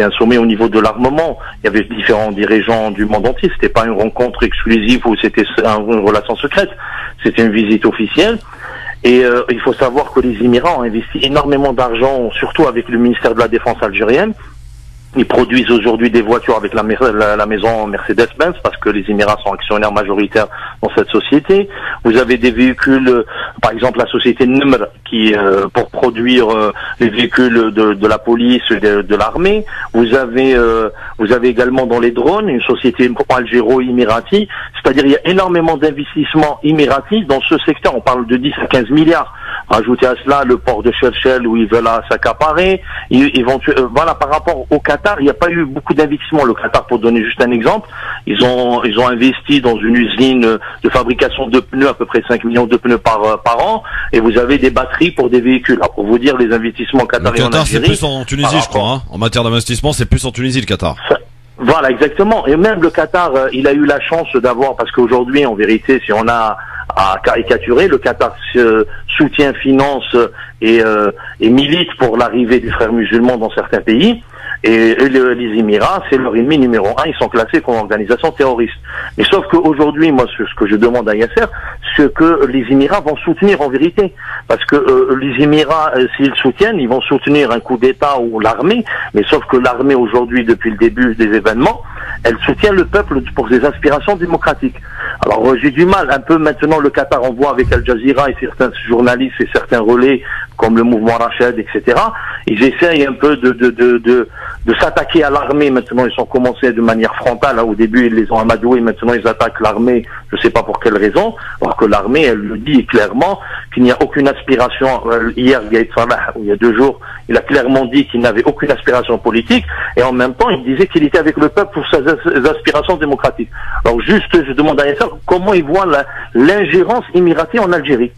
un sommet au niveau de l'armement. Il y avait différents dirigeants du monde entier. C'était pas une rencontre exclusive ou c'était une relation secrète. C'était une visite officielle. Et il faut savoir que les Émirats ont investi énormément d'argent, surtout avec le ministère de la Défense algérienne. Ils produisent aujourd'hui des voitures avec la maison Mercedes-Benz parce que les Émirats sont actionnaires majoritaires dans cette société. Vous avez des véhicules, par exemple la société Nimr qui pour produire les véhicules de la police et de l'armée. Vous avez également dans les drones une société algéro-émirati. C'est-à-dire il y a énormément d'investissements émiratis dans ce secteur. On parle de 10 à 15 milliards. Ajoutez à cela le port de Cherchel où ils veulent s'accaparer. Voilà, par rapport au Qatar, il n'y a pas eu beaucoup d'investissements. Le Qatar, pour donner juste un exemple, ils ont investi dans une usine de fabrication de pneus, à peu près 5 millions de pneus par an, et vous avez des batteries pour des véhicules. Alors, pour vous dire les investissements qatariens en Algérie. Le Qatar, c'est plus en Tunisie, je crois, hein. En matière d'investissement, c'est plus en Tunisie, le Qatar. Voilà, exactement. Et même le Qatar, il a eu la chance d'avoir, parce qu'aujourd'hui, en vérité, si on a à caricaturer, le Qatar soutient, finance et milite pour l'arrivée des frères musulmans dans certains pays. Et les Émirats, c'est leur ennemi numéro 1, ils sont classés comme organisation terroriste. Mais sauf qu'aujourd'hui, moi, ce que je demande à Yasser, c'est que les Émirats vont soutenir en vérité. Parce que les Émirats, s'ils soutiennent, ils vont soutenir un coup d'État ou l'armée, mais sauf que l'armée aujourd'hui, depuis le début des événements, elle soutient le peuple pour ses aspirations démocratiques. Alors j'ai du mal un peu maintenant, le Qatar, on voit avec Al Jazeera et certains journalistes et certains relais comme le mouvement Rachid, etc. Ils essayent un peu de s'attaquer à l'armée. Maintenant, ils ont commencé de manière frontale. Au début, ils les ont amadoués. Maintenant, ils attaquent l'armée. Je ne sais pas pour quelle raison. Alors que l'armée, elle le dit clairement qu'il n'y a aucune aspiration. Hier, Gaïd Salah, il y a 2 jours, il a clairement dit qu'il n'avait aucune aspiration politique. Et en même temps, il disait qu'il était avec le peuple pour ses aspirations démocratiques. Alors juste, je demande à Yasser comment il voit l'ingérence émiratée en Algérie.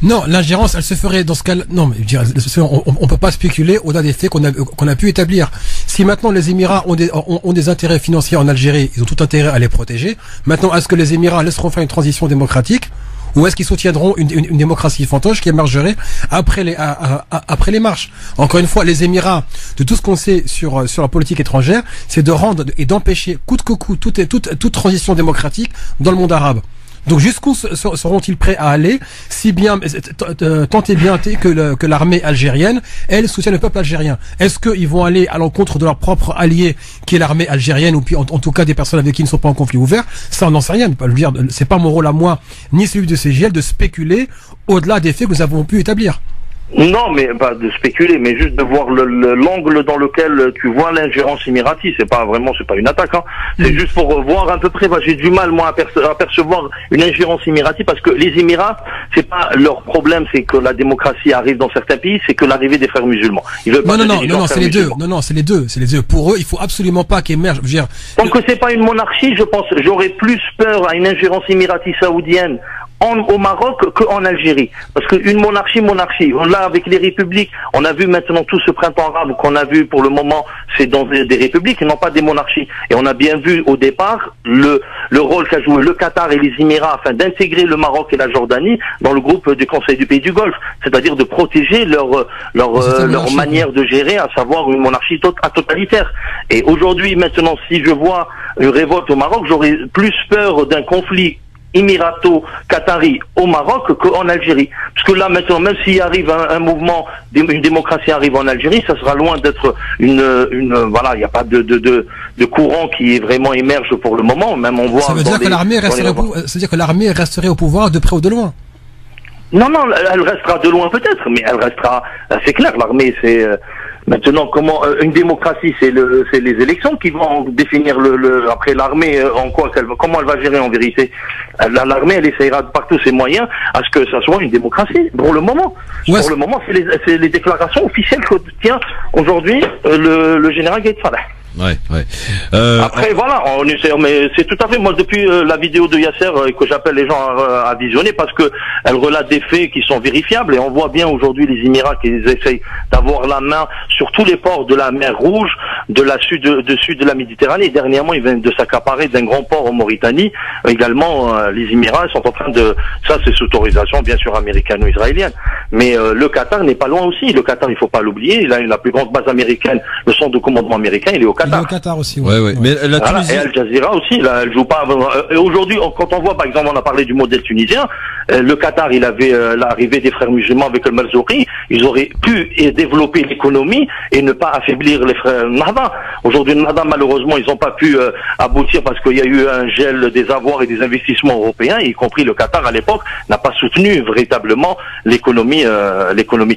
Non, l'ingérence, elle se ferait dans ce cas. Non, mais je dirais, on peut pas spéculer au-delà des faits qu'on a pu établir. Si maintenant les Émirats ont des intérêts financiers en Algérie, ils ont tout intérêt à les protéger. Maintenant, est-ce que les Émirats laisseront faire une transition démocratique, ou est-ce qu'ils soutiendront une démocratie fantoche qui émergerait après les marches? Encore une fois, les Émirats, de tout ce qu'on sait sur la politique étrangère, c'est de rendre et d'empêcher coûte que coûte toute transition démocratique dans le monde arabe. Donc jusqu'où seront-ils prêts à aller, si bien tant et bien que l'armée algérienne, elle, soutient le peuple algérien? Est-ce qu'ils vont aller à l'encontre de leur propre allié, qui est l'armée algérienne, ou puis en tout cas des personnes avec qui ils ne sont pas en conflit ouvert? Ça, on n'en sait rien. C'est pas mon rôle à moi, ni celui de CGL, de spéculer au-delà des faits que nous avons pu établir. Non, mais pas de spéculer, mais juste de voir l'angle dans lequel tu vois l'ingérence émiratie. C'est pas une attaque, hein. C'est juste pour voir à peu près. J'ai du mal, moi, à percevoir une ingérence émiratie, parce que les Émirats, c'est pas leur problème, c'est que la démocratie arrive dans certains pays, c'est que l'arrivée des frères musulmans. Ils veulent pas non, c'est les deux. Non, c'est les deux. Pour eux, il faut absolument pas qu'émerge. Tant que c'est pas une monarchie, je pense, j'aurais plus peur à une ingérence émiratie saoudienne au Maroc qu'en Algérie. Parce qu'une monarchie, là, avec les républiques, on a vu maintenant tout ce printemps arabe qu'on a vu pour le moment, c'est dans des républiques et non pas des monarchies. Et on a bien vu au départ le rôle qu'a joué le Qatar et les Émirats afin d'intégrer le Maroc et la Jordanie dans le groupe du Conseil du pays du Golfe. C'est-à-dire de protéger leur manière de gérer, à savoir une monarchie totalitaire. Et aujourd'hui, maintenant, si je vois une révolte au Maroc, j'aurais plus peur d'un conflit émirato-qatari au Maroc qu'en Algérie. Parce que là, maintenant, même s'il arrive un mouvement, une démocratie arrive en Algérie, ça sera loin d'être voilà, il n'y a pas de courant qui vraiment émerge pour le moment. Même on voit. Ça veut dire que l'armée resterait au pouvoir de près ou de loin? Non, elle restera de loin peut-être, mais elle restera, c'est clair, l'armée, c'est, maintenant, comment, une démocratie, c'est les élections qui vont définir après l'armée, comment elle va gérer en vérité. L'armée, elle essayera par tous ses moyens à ce que ça soit une démocratie, pour le moment. Pour le moment, c'est les déclarations officielles que tient aujourd'hui, le général Gaïd Salah. Ouais. Après voilà, on essaie, mais c'est tout à fait, moi depuis la vidéo de Yasser que j'appelle les gens à visionner, parce que elle relate des faits qui sont vérifiables, et on voit bien aujourd'hui les Émirats qui essayent d'avoir la main sur tous les ports de la mer Rouge, de sud de la Méditerranée. Et dernièrement, ils viennent de s'accaparer d'un grand port en Mauritanie. Également, les Émirats sont en train ça c'est sous autorisation bien sûr américano-israélienne, mais le Qatar n'est pas loin aussi. Le Qatar, il faut pas l'oublier, il a la plus grande base américaine, le centre de commandement américain, il est au Qatar. Il est au Qatar aussi, ouais. Mais la Tunisie... Et Al Jazeera aussi, là, elle joue pas. Et aujourd'hui, quand on voit, par exemple, on a parlé du modèle tunisien, le Qatar, il avait l'arrivée des frères musulmans avec le Marzouri, ils auraient pu développer l'économie et ne pas affaiblir les frères Nahda. Aujourd'hui, Nahda, malheureusement, ils n'ont pas pu aboutir parce qu'il y a eu un gel des avoirs et des investissements européens, y compris le Qatar à l'époque n'a pas soutenu véritablement l'économie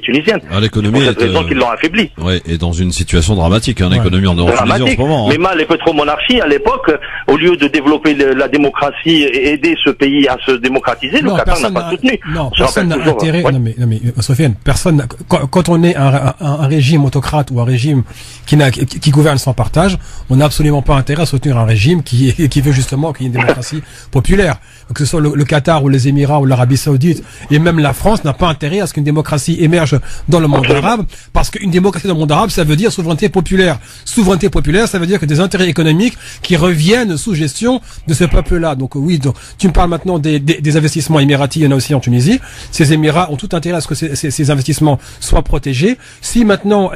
tunisienne. L'économie c'est pour cette raison qu'ils l'ont affaibli. Ouais, et dans une situation dramatique, l'économie en Tunisie en ce moment. Mais mal les pétromonarchies à l'époque, au lieu de développer la démocratie et aider ce pays à se démocratiser, le Qatar n'a pas soutenu. Non, personne n'a intérêt. Non mais Sofiane, personne. Quand on est un régime autocrate ou un régime qui gouverne sans partage, on n'a absolument pas intérêt à soutenir un régime qui veut justement qu'il y ait une démocratie populaire. Que ce soit le Qatar ou les Émirats ou l'Arabie Saoudite, et même la France n'a pas intérêt à ce qu'une démocratie émerge dans le monde arabe, parce qu'une démocratie dans le monde arabe, ça veut dire souveraineté populaire. Souveraineté populaire, ça veut dire que des intérêts économiques qui reviennent sous gestion de ce peuple-là. Donc oui, tu me parles maintenant des investissements émiratis, il y en a aussi en Tunisie. Ces Émirats ont tout intérêt à ce que ces investissements soient protégés. Si maintenant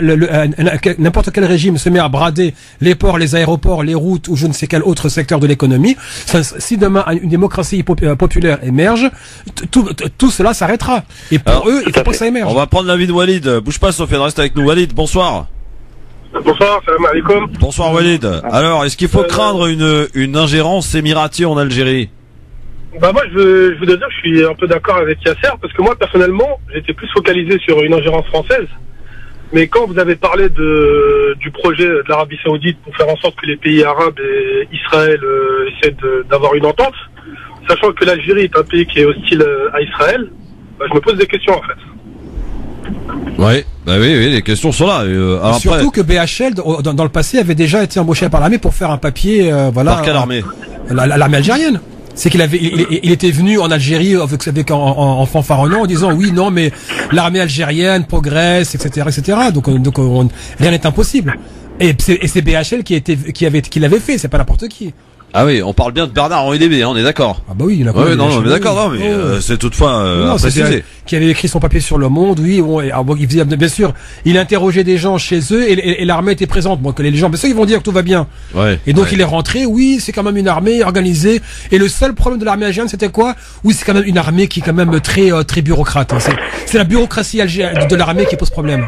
n'importe quel régime se met à brader les ports, les aéroports, les routes ou je ne sais quel autre secteur de l'économie, si demain une démocratie populaire émerge, tout cela s'arrêtera. Et pour eux, il faut pas que ça émerge. On va prendre l'avis de Walid. Bouge pas, Sofiane, reste avec nous. Walid, bonsoir. Bonsoir, salam alaikum. Bonsoir Walid. Alors, est-ce qu'il faut craindre une ingérence émiratie en Algérie? Bah moi je voudrais dire que je suis un peu d'accord avec Yasser, parce que moi personnellement j'étais plus focalisé sur une ingérence française, mais quand vous avez parlé du projet de l'Arabie Saoudite pour faire en sorte que les pays arabes et Israël essaient d'avoir une entente, sachant que l'Algérie est un pays qui est hostile à Israël, bah, je me pose des questions en fait. Ouais, bah oui, les questions sont là. Alors surtout que BHL dans le passé avait déjà été embauché par l'armée pour faire un papier, voilà. Par quelle armée? L'armée algérienne. C'est il était venu en Algérie avec en fanfaronnant en disant oui, non, mais l'armée algérienne progresse, etc., etc. Donc rien n'est impossible. Et c'est BHL qui l'avait fait, c'est pas n'importe qui. Ah oui, on parle bien de Bernard-Henri Lévy, on est d'accord. Ah bah oui, il a ouais, non, mais d'accord, non, mais c'est toutefois précisé. Qui avait écrit son papier sur Le Monde, oui, bon, il faisait, bien sûr, il interrogeait des gens chez eux et l'armée était présente. Bon, que les gens, bien sûr, ils vont dire que tout va bien. Ouais. Et donc il est rentré, oui, c'est quand même une armée organisée. Et le seul problème de l'armée algérienne, c'était quoi? Oui, c'est quand même une armée qui est quand même très bureaucrate. Hein. C'est la bureaucratie de l'armée qui pose problème.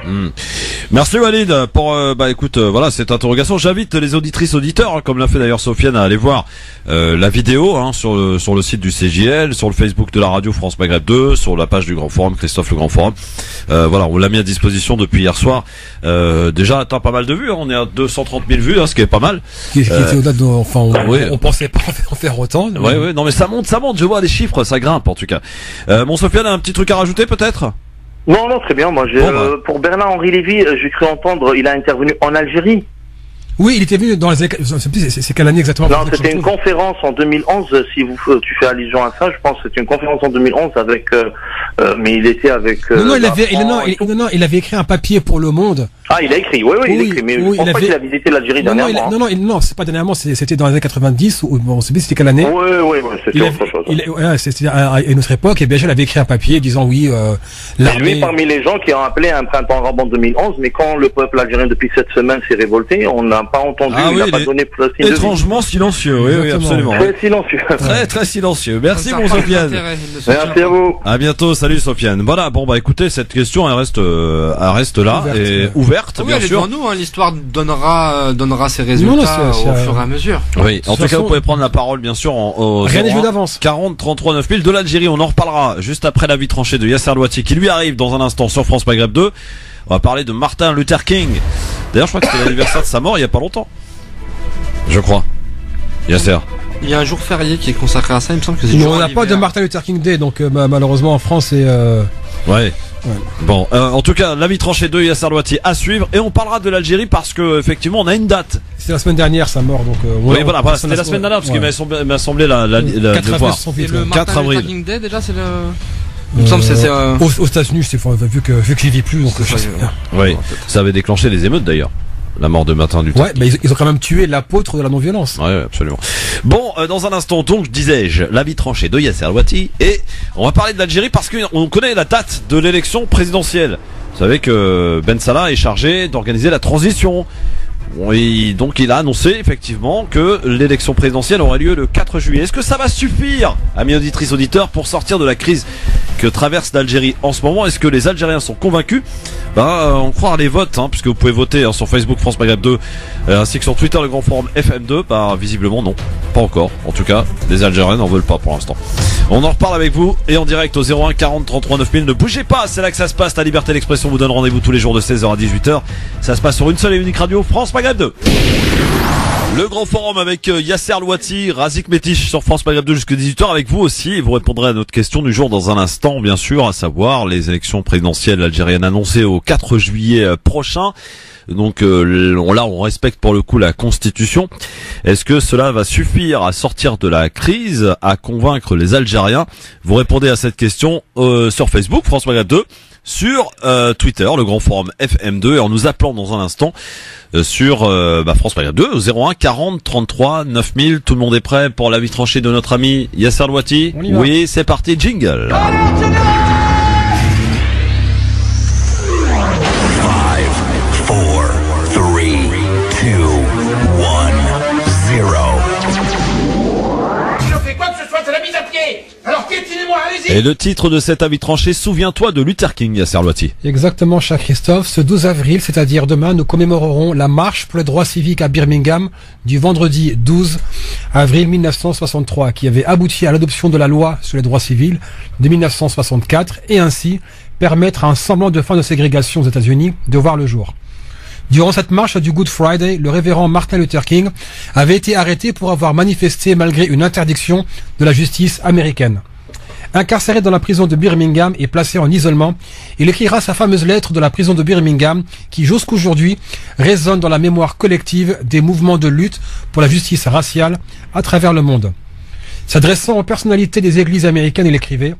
Merci Walid pour écoute, voilà cette interrogation. J'invite les auditrices auditeurs, hein, comme l'a fait d'ailleurs Sofiane, à aller voir la vidéo sur le site du CJL, sur le Facebook de la radio France Maghreb 2, sur la page du Grand Forum, Christophe le Grand Forum. Voilà, on l'a mis à disposition depuis hier soir. Déjà atteint pas mal de vues, hein, on est à 230 000 vues, hein, ce qui est pas mal. Qui était au-delà de, enfin, on pensait pas en faire autant. Mais... Ouais, non mais ça monte, je vois les chiffres, ça grimpe en tout cas. Mon Sofiane a un petit truc à rajouter peut-être? Non, très bien. Moi, pour Bernard-Henri Lévy, j'ai cru entendre, il a intervenu en Algérie. Oui, il était venu dans les années... C'est quelle année exactement? Non, c'était une conférence en 2011, si tu fais allusion à ça, je pense que c'était une conférence en 2011 avec... mais il était avec... il avait écrit un papier pour Le Monde. Ah, il a écrit, oui, il a écrit, mais je pense pas qu'il a visité l'Algérie dernièrement. Non, c'est pas dernièrement, c'était dans les années 90, ou bon, on sait plus c'était quelle année. Oui, c'était autre chose. C'était à une autre époque, et BHL avait écrit un papier disant oui, l'armée... Lui, parmi les gens qui ont appelé un printemps arabe en 2011, mais quand le peuple algérien depuis cette semaine s'est révolté, on n'a pas entendu, il n'a pas donné plus de signe. Étrangement silencieux, oui, absolument. Très silencieux. Très silencieux. Merci mon Sofiane. Merci à vous. À bientôt, salut Sofiane. Voilà, bon écoutez, cette question elle reste là et ouverte, bien sûr. Nous, hein, l'histoire donnera ses résultats au fur et à mesure. Oui, en tout cas, vous pouvez prendre la parole, bien sûr, rien n'est joué d'avance. 40 33 9000 de l'Algérie. On en reparlera juste après l'avis tranché de Yasser Louati, qui lui arrive dans un instant sur France Maghreb 2. On va parler de Martin Luther King. D'ailleurs, je crois que c'était l'anniversaire de sa mort il y a pas longtemps. Je crois. Yasser. Il y a un jour férié qui est consacré à ça, il me semble que c'est on n'a pas de Martin Luther King Day, donc malheureusement en France c'est... Ouais. Bon, en tout cas, l'avis tranché de Yasser Louati à suivre, et on parlara de l'Algérie parce que effectivement on a une date. C'est la semaine dernière sa mort, donc. Oui, voilà, c'était la semaine dernière parce qu'il m'a semblé la 4 voir. Et le 4 avril. Martin Luther King Day déjà c'est le. Il me semble que c'est aux États-Unis, vu que j'y vis plus, donc. Oui, ça avait déclenché les émeutes d'ailleurs. La mort de Martin Luther. Ouais, mais ils ont quand même tué l'apôtre de la non-violence. Ouais, absolument. Bon, dans un instant, donc, disais-je, l'avis tranché de Yasser Louati, et on va parler de l'Algérie parce qu'on connaît la date de l'élection présidentielle. Vous savez que Ben Salah est chargé d'organiser la transition. Oui, donc il a annoncé effectivement que l'élection présidentielle aurait lieu le 4 juillet. Est-ce que ça va suffire, amis auditrices auditeurs, pour sortir de la crise que traverse l'Algérie en ce moment? Est-ce que les Algériens sont convaincus? On croit les votes, puisque vous pouvez voter sur Facebook France Maghreb 2 ainsi que sur Twitter le Grand Forum FM2. Visiblement non, pas encore. En tout cas, les Algériens n'en veulent pas pour l'instant. On en reparle avec vous et en direct au 01 40 33 9000. Ne bougez pas, c'est là que ça se passe. La liberté d'expression vous donne rendez-vous tous les jours de 16h à 18h. Ça se passe sur une seule et unique radio, France Maghreb 2. Le Grand Forum avec Yasser Louati, Razik Métiche sur France Maghreb 2 jusqu'à 18h avec vous aussi. Et vous répondrez à notre question du jour dans un instant, bien sûr, à savoir les élections présidentielles algériennes annoncées au 4 juillet prochain. Donc là, on respecte pour le coup la Constitution. Est-ce que cela va suffire à sortir de la crise, à convaincre les Algériens? Vous répondez à cette question sur Facebook, France Maghreb 2, sur Twitter, le Grand Forum FM2, et en nous appelant dans un instant sur France Maghreb 2 au 01 40 33 9000. Tout le monde est prêt pour l'avis tranché de notre ami Yasser Louati? Oui, c'est parti, jingle. Quoi que ce soit, c'est la mise à pied. Alors piétinez-moi, allez-y. Et le titre de cet avis tranché, souviens-toi de Luther King, Yasser Loati. Exactement, cher Christophe. Ce 12 avril, c'est-à-dire demain, nous commémorerons la marche pour les droits civiques à Birmingham du vendredi 12 avril 1963, qui avait abouti à l'adoption de la loi sur les droits civils de 1964 et ainsi permettre à un semblant de fin de ségrégation aux États-Unis de voir le jour. Durant cette marche du Good Friday, le révérend Martin Luther King avait été arrêté pour avoir manifesté malgré une interdiction de la justice américaine. Incarcéré dans la prison de Birmingham et placé en isolement, il écrira sa fameuse lettre de la prison de Birmingham qui, jusqu'aujourd'hui, résonne dans la mémoire collective des mouvements de lutte pour la justice raciale à travers le monde. S'adressant aux personnalités des églises américaines, il écrivait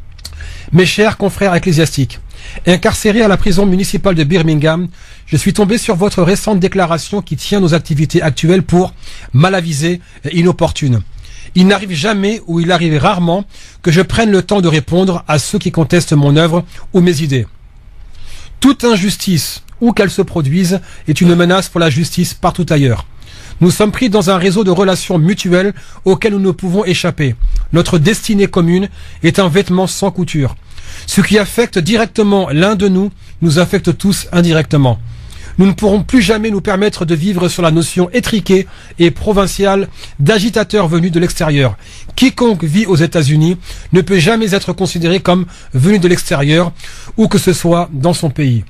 « Mes chers confrères ecclésiastiques, incarcéré à la prison municipale de Birmingham, je suis tombé sur votre récente déclaration qui tient nos activités actuelles pour mal avisées et inopportunes. Il n'arrive jamais, ou il arrive rarement, que je prenne le temps de répondre à ceux qui contestent mon œuvre ou mes idées. Toute injustice, où qu'elle se produise, est une menace pour la justice partout ailleurs. Nous sommes pris dans un réseau de relations mutuelles auquel nous ne pouvons échapper. Notre destinée commune est un vêtement sans couture. Ce qui affecte directement l'un de nous, nous affecte tous indirectement. Nous ne pourrons plus jamais nous permettre de vivre sur la notion étriquée et provinciale d'agitateurs venus de l'extérieur. Quiconque vit aux États-Unis ne peut jamais être considéré comme venu de l'extérieur, où que ce soit dans son pays.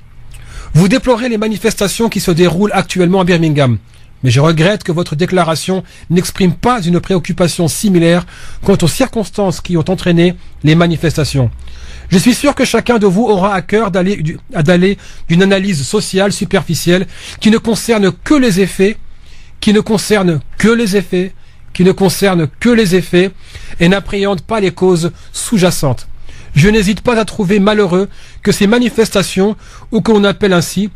Vous déplorez les manifestations qui se déroulent actuellement à Birmingham. Mais je regrette que votre déclaration n'exprime pas une préoccupation similaire quant aux circonstances qui ont entraîné les manifestations. Je suis sûr que chacun de vous aura à cœur d'aller d'une analyse sociale superficielle qui ne concerne que les effets, et n'appréhende pas les causes sous-jacentes. Je n'hésite pas à trouver malheureux que ces manifestations, ou que l'on appelle ainsi,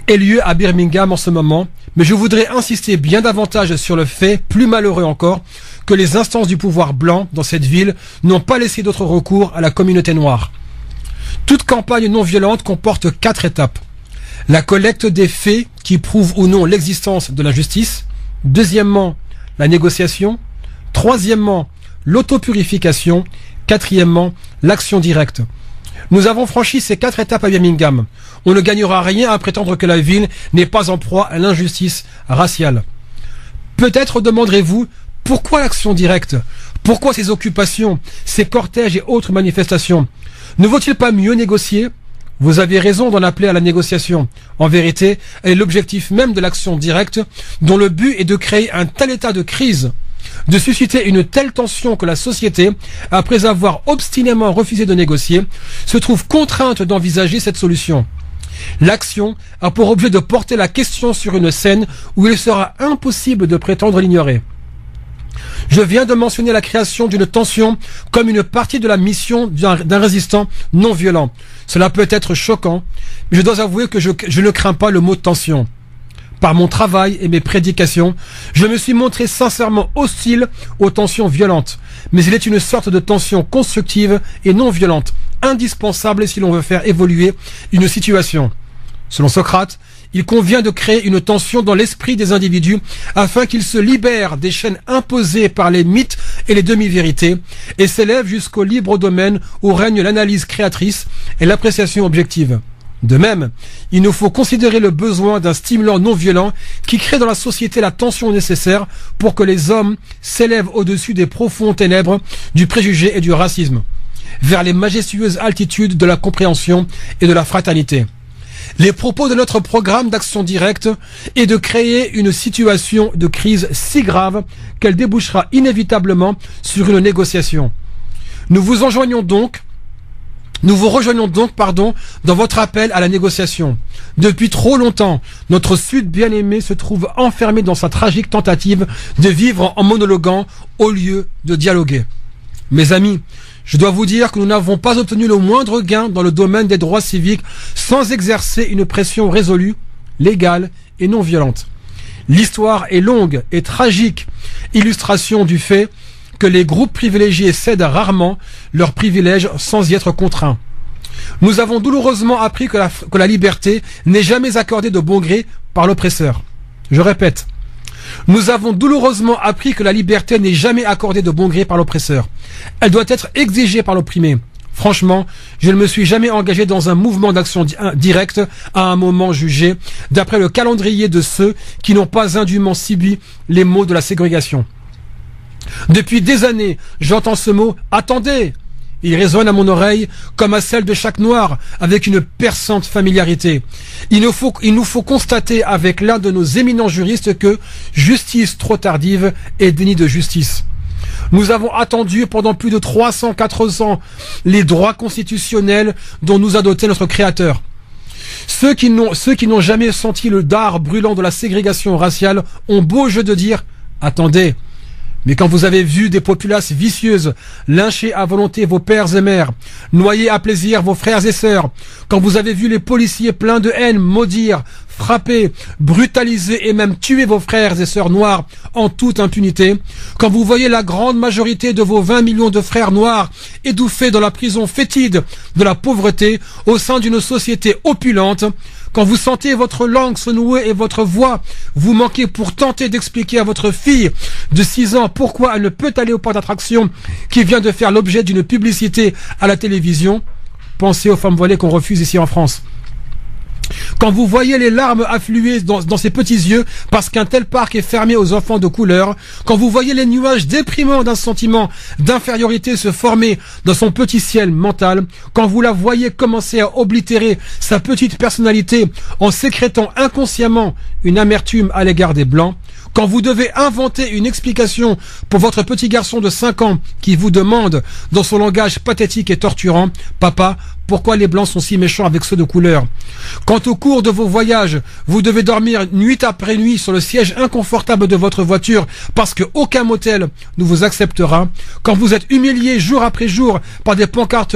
aient lieu à Birmingham en ce moment, mais je voudrais insister bien davantage sur le fait, plus malheureux encore, que les instances du pouvoir blanc dans cette ville n'ont pas laissé d'autre recours à la communauté noire. Toute campagne non violente comporte 4 étapes. La collecte des faits qui prouvent ou non l'existence de la justice. Deuxièmement, la négociation. Troisièmement, l'autopurification. Quatrièmement, l'action directe. Nous avons franchi ces 4 étapes à Birmingham. On ne gagnera rien à prétendre que la ville n'est pas en proie à l'injustice raciale. Peut-être demanderez-vous pourquoi l'action directe? Pourquoi ces occupations, ces cortèges et autres manifestations? Ne vaut-il pas mieux négocier? Vous avez raison d'en appeler à la négociation. En vérité, elle est l'objectif même de l'action directe, dont le but est de créer un tel état de crise, de susciter une telle tension que la société, après avoir obstinément refusé de négocier, se trouve contrainte d'envisager cette solution. L'action a pour objet de porter la question sur une scène où il sera impossible de prétendre l'ignorer. Je viens de mentionner la création d'une tension comme une partie de la mission d'un résistant non violent. Cela peut être choquant, mais je dois avouer que je ne crains pas le mot tension. Par mon travail et mes prédications, je me suis montré sincèrement hostile aux tensions violentes, mais il est une sorte de tension constructive et non violente, indispensable si l'on veut faire évoluer une situation. Selon Socrate, il convient de créer une tension dans l'esprit des individus afin qu'ils se libèrent des chaînes imposées par les mythes et les demi-vérités et s'élèvent jusqu'au libre domaine où règne l'analyse créatrice et l'appréciation objective. De même, il nous faut considérer le besoin d'un stimulant non violent qui crée dans la société la tension nécessaire pour que les hommes s'élèvent au-dessus des profondes ténèbres du préjugé et du racisme, vers les majestueuses altitudes de la compréhension et de la fraternité. Les propos de notre programme d'action directe est de créer une situation de crise si grave qu'elle débouchera inévitablement sur une négociation. Nous vous rejoignons donc, dans votre appel à la négociation. Depuis trop longtemps, notre Sud bien-aimé se trouve enfermé dans sa tragique tentative de vivre en monologuant au lieu de dialoguer. Mes amis, je dois vous dire que nous n'avons pas obtenu le moindre gain dans le domaine des droits civiques sans exercer une pression résolue, légale et non violente. L'histoire est longue et tragique, illustration du fait que les groupes privilégiés cèdent rarement leurs privilèges sans y être contraints. Nous avons douloureusement appris que la liberté n'est jamais accordée de bon gré par l'oppresseur. Je répète, Nous avons douloureusement appris que la liberté n'est jamais accordée de bon gré par l'oppresseur. Elle doit être exigée par l'opprimé. Franchement, je ne me suis jamais engagé dans un mouvement d'action directe à un moment jugé, d'après le calendrier de ceux qui n'ont pas indûment subi les maux de la ségrégation. Depuis des années, j'entends ce mot « attendez ». Il résonne à mon oreille comme à celle de chaque noir, avec une perçante familiarité. Il nous faut constater avec l'un de nos éminents juristes que justice trop tardive est déni de justice. Nous avons attendu pendant plus de 304 ans les droits constitutionnels dont nous a doté notre Créateur. Ceux qui n'ont jamais senti le dard brûlant de la ségrégation raciale ont beau jeu de dire « attendez ». Mais quand vous avez vu des populaces vicieuses lyncher à volonté vos pères et mères, noyer à plaisir vos frères et sœurs, quand vous avez vu les policiers pleins de haine maudire, frapper, brutaliser et même tuer vos frères et sœurs noirs en toute impunité, quand vous voyez la grande majorité de vos 20 millions de frères noirs étouffés dans la prison fétide de la pauvreté au sein d'une société opulente, quand vous sentez votre langue se nouer et votre voix vous manquer pour tenter d'expliquer à votre fille de 6 ans pourquoi elle ne peut aller au parc d'attractions qui vient de faire l'objet d'une publicité à la télévision, pensez aux femmes voilées qu'on refuse ici en France. Quand vous voyez les larmes affluer dans ces petits yeux parce qu'un tel parc est fermé aux enfants de couleur, quand vous voyez les nuages déprimants d'un sentiment d'infériorité se former dans son petit ciel mental, quand vous la voyez commencer à oblitérer sa petite personnalité en sécrétant inconsciemment une amertume à l'égard des Blancs, quand vous devez inventer une explication pour votre petit garçon de 5 ans qui vous demande, dans son langage pathétique et torturant, « Papa, pourquoi les Blancs sont si méchants avec ceux de couleur ?» Quand au cours de vos voyages, vous devez dormir nuit après nuit sur le siège inconfortable de votre voiture parce qu'aucun motel ne vous acceptera, quand vous êtes humilié jour après jour par des pancartes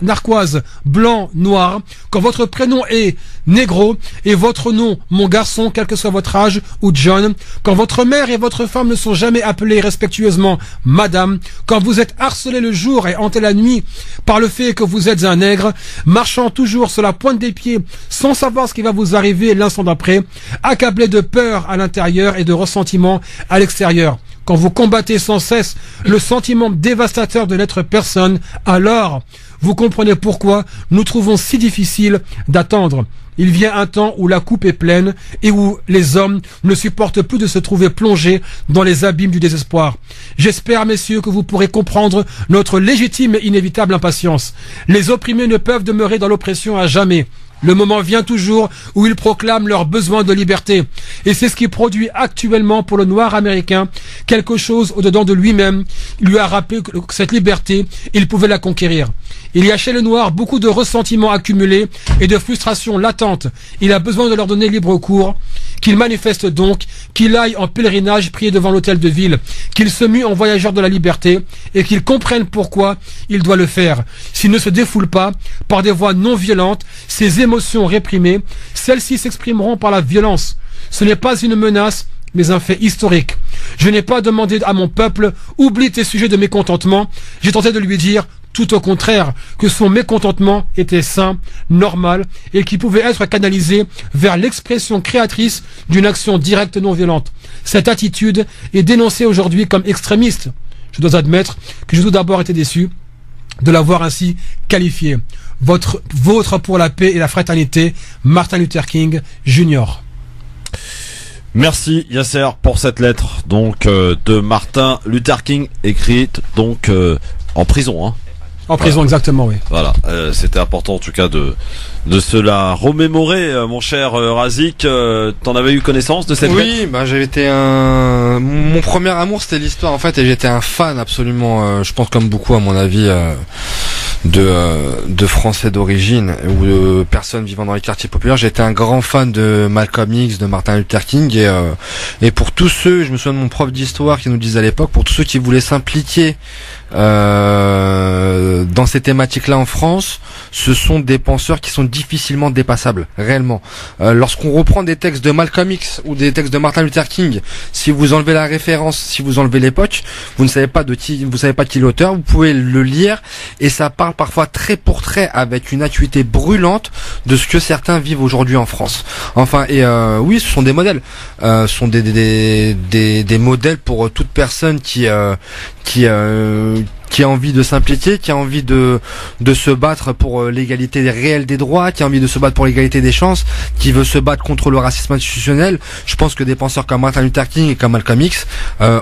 narquoises, blanc, noir, quand votre prénom est négro et votre nom, mon garçon, quel que soit votre âge, ou John, quand votre mère et votre femme ne sont jamais appelées respectueusement madame, quand vous êtes harcelé le jour et hanté la nuit par le fait que vous êtes un nègre, marchant toujours sur la pointe des pieds sans savoir ce qui va vous arriver l'instant d'après, accablé de peur à l'intérieur et de ressentiment à l'extérieur. Quand vous combattez sans cesse le sentiment dévastateur de n'être personne, alors vous comprenez pourquoi nous trouvons si difficile d'attendre. Il vient un temps où la coupe est pleine et où les hommes ne supportent plus de se trouver plongés dans les abîmes du désespoir. J'espère, messieurs, que vous pourrez comprendre notre légitime et inévitable impatience. Les opprimés ne peuvent demeurer dans l'oppression à jamais. Le moment vient toujours où ils proclament leur besoin de liberté. Et c'est ce qui produit actuellement pour le noir américain quelque chose au-dedans de lui-même. Il lui a rappelé que cette liberté, il pouvait la conquérir. Il y a chez le noir beaucoup de ressentiments accumulés et de frustrations latentes. Il a besoin de leur donner libre cours. Qu'il manifeste donc, qu'il aille en pèlerinage prier devant l'hôtel de ville, qu'il se mue en voyageur de la liberté et qu'il comprenne pourquoi il doit le faire. S'il ne se défoule pas par des voies non violentes, ses émotions réprimées, celles-ci s'exprimeront par la violence. Ce n'est pas une menace, mais un fait historique. Je n'ai pas demandé à mon peuple, oublie tes sujets de mécontentement. J'ai tenté de lui dire, tout au contraire, que son mécontentement était sain, normal, et qu'il pouvait être canalisé vers l'expression créatrice d'une action directe non violente. Cette attitude est dénoncée aujourd'hui comme extrémiste. Je dois admettre que j'ai tout d'abord été déçu de l'avoir ainsi qualifié. Vôtre pour la paix et la fraternité, Martin Luther King Jr. Merci Yasser pour cette lettre donc de Martin Luther King, écrite donc en prison, hein. En prison, exactement, oui. Voilà, c'était important en tout cas de cela remémorer, mon cher Razik. T'en avais eu connaissance de cette lettre ? Oui, bah j'ai été mon premier amour, c'était l'histoire en fait, et j'étais un fan absolument, je pense comme beaucoup à mon avis, de Français d'origine ou de personnes vivant dans les quartiers populaires. J'étais un grand fan de Malcolm X, de Martin Luther King, et pour tous ceux, je me souviens de mon prof d'histoire qui nous disait à l'époque, pour tous ceux qui voulaient s'impliquer dans ces thématiques-là en France, ce sont des penseurs qui sont difficilement dépassables, réellement. Lorsqu'on reprend des textes de Malcolm X ou des textes de Martin Luther King, si vous enlevez la référence, si vous enlevez l'époque, vous savez pas qui est l'auteur, vous pouvez le lire et ça parle parle parfois trait pour trait avec une acuité brûlante de ce que certains vivent aujourd'hui en France. Enfin, et oui, ce sont des modèles. Ce sont des modèles pour toute personne qui a envie de s'impliquer, qui a envie de se battre pour l'égalité réelle des droits, qui a envie de se battre pour l'égalité des chances, qui veut se battre contre le racisme institutionnel. Je pense que des penseurs comme Martin Luther King et comme Malcolm X,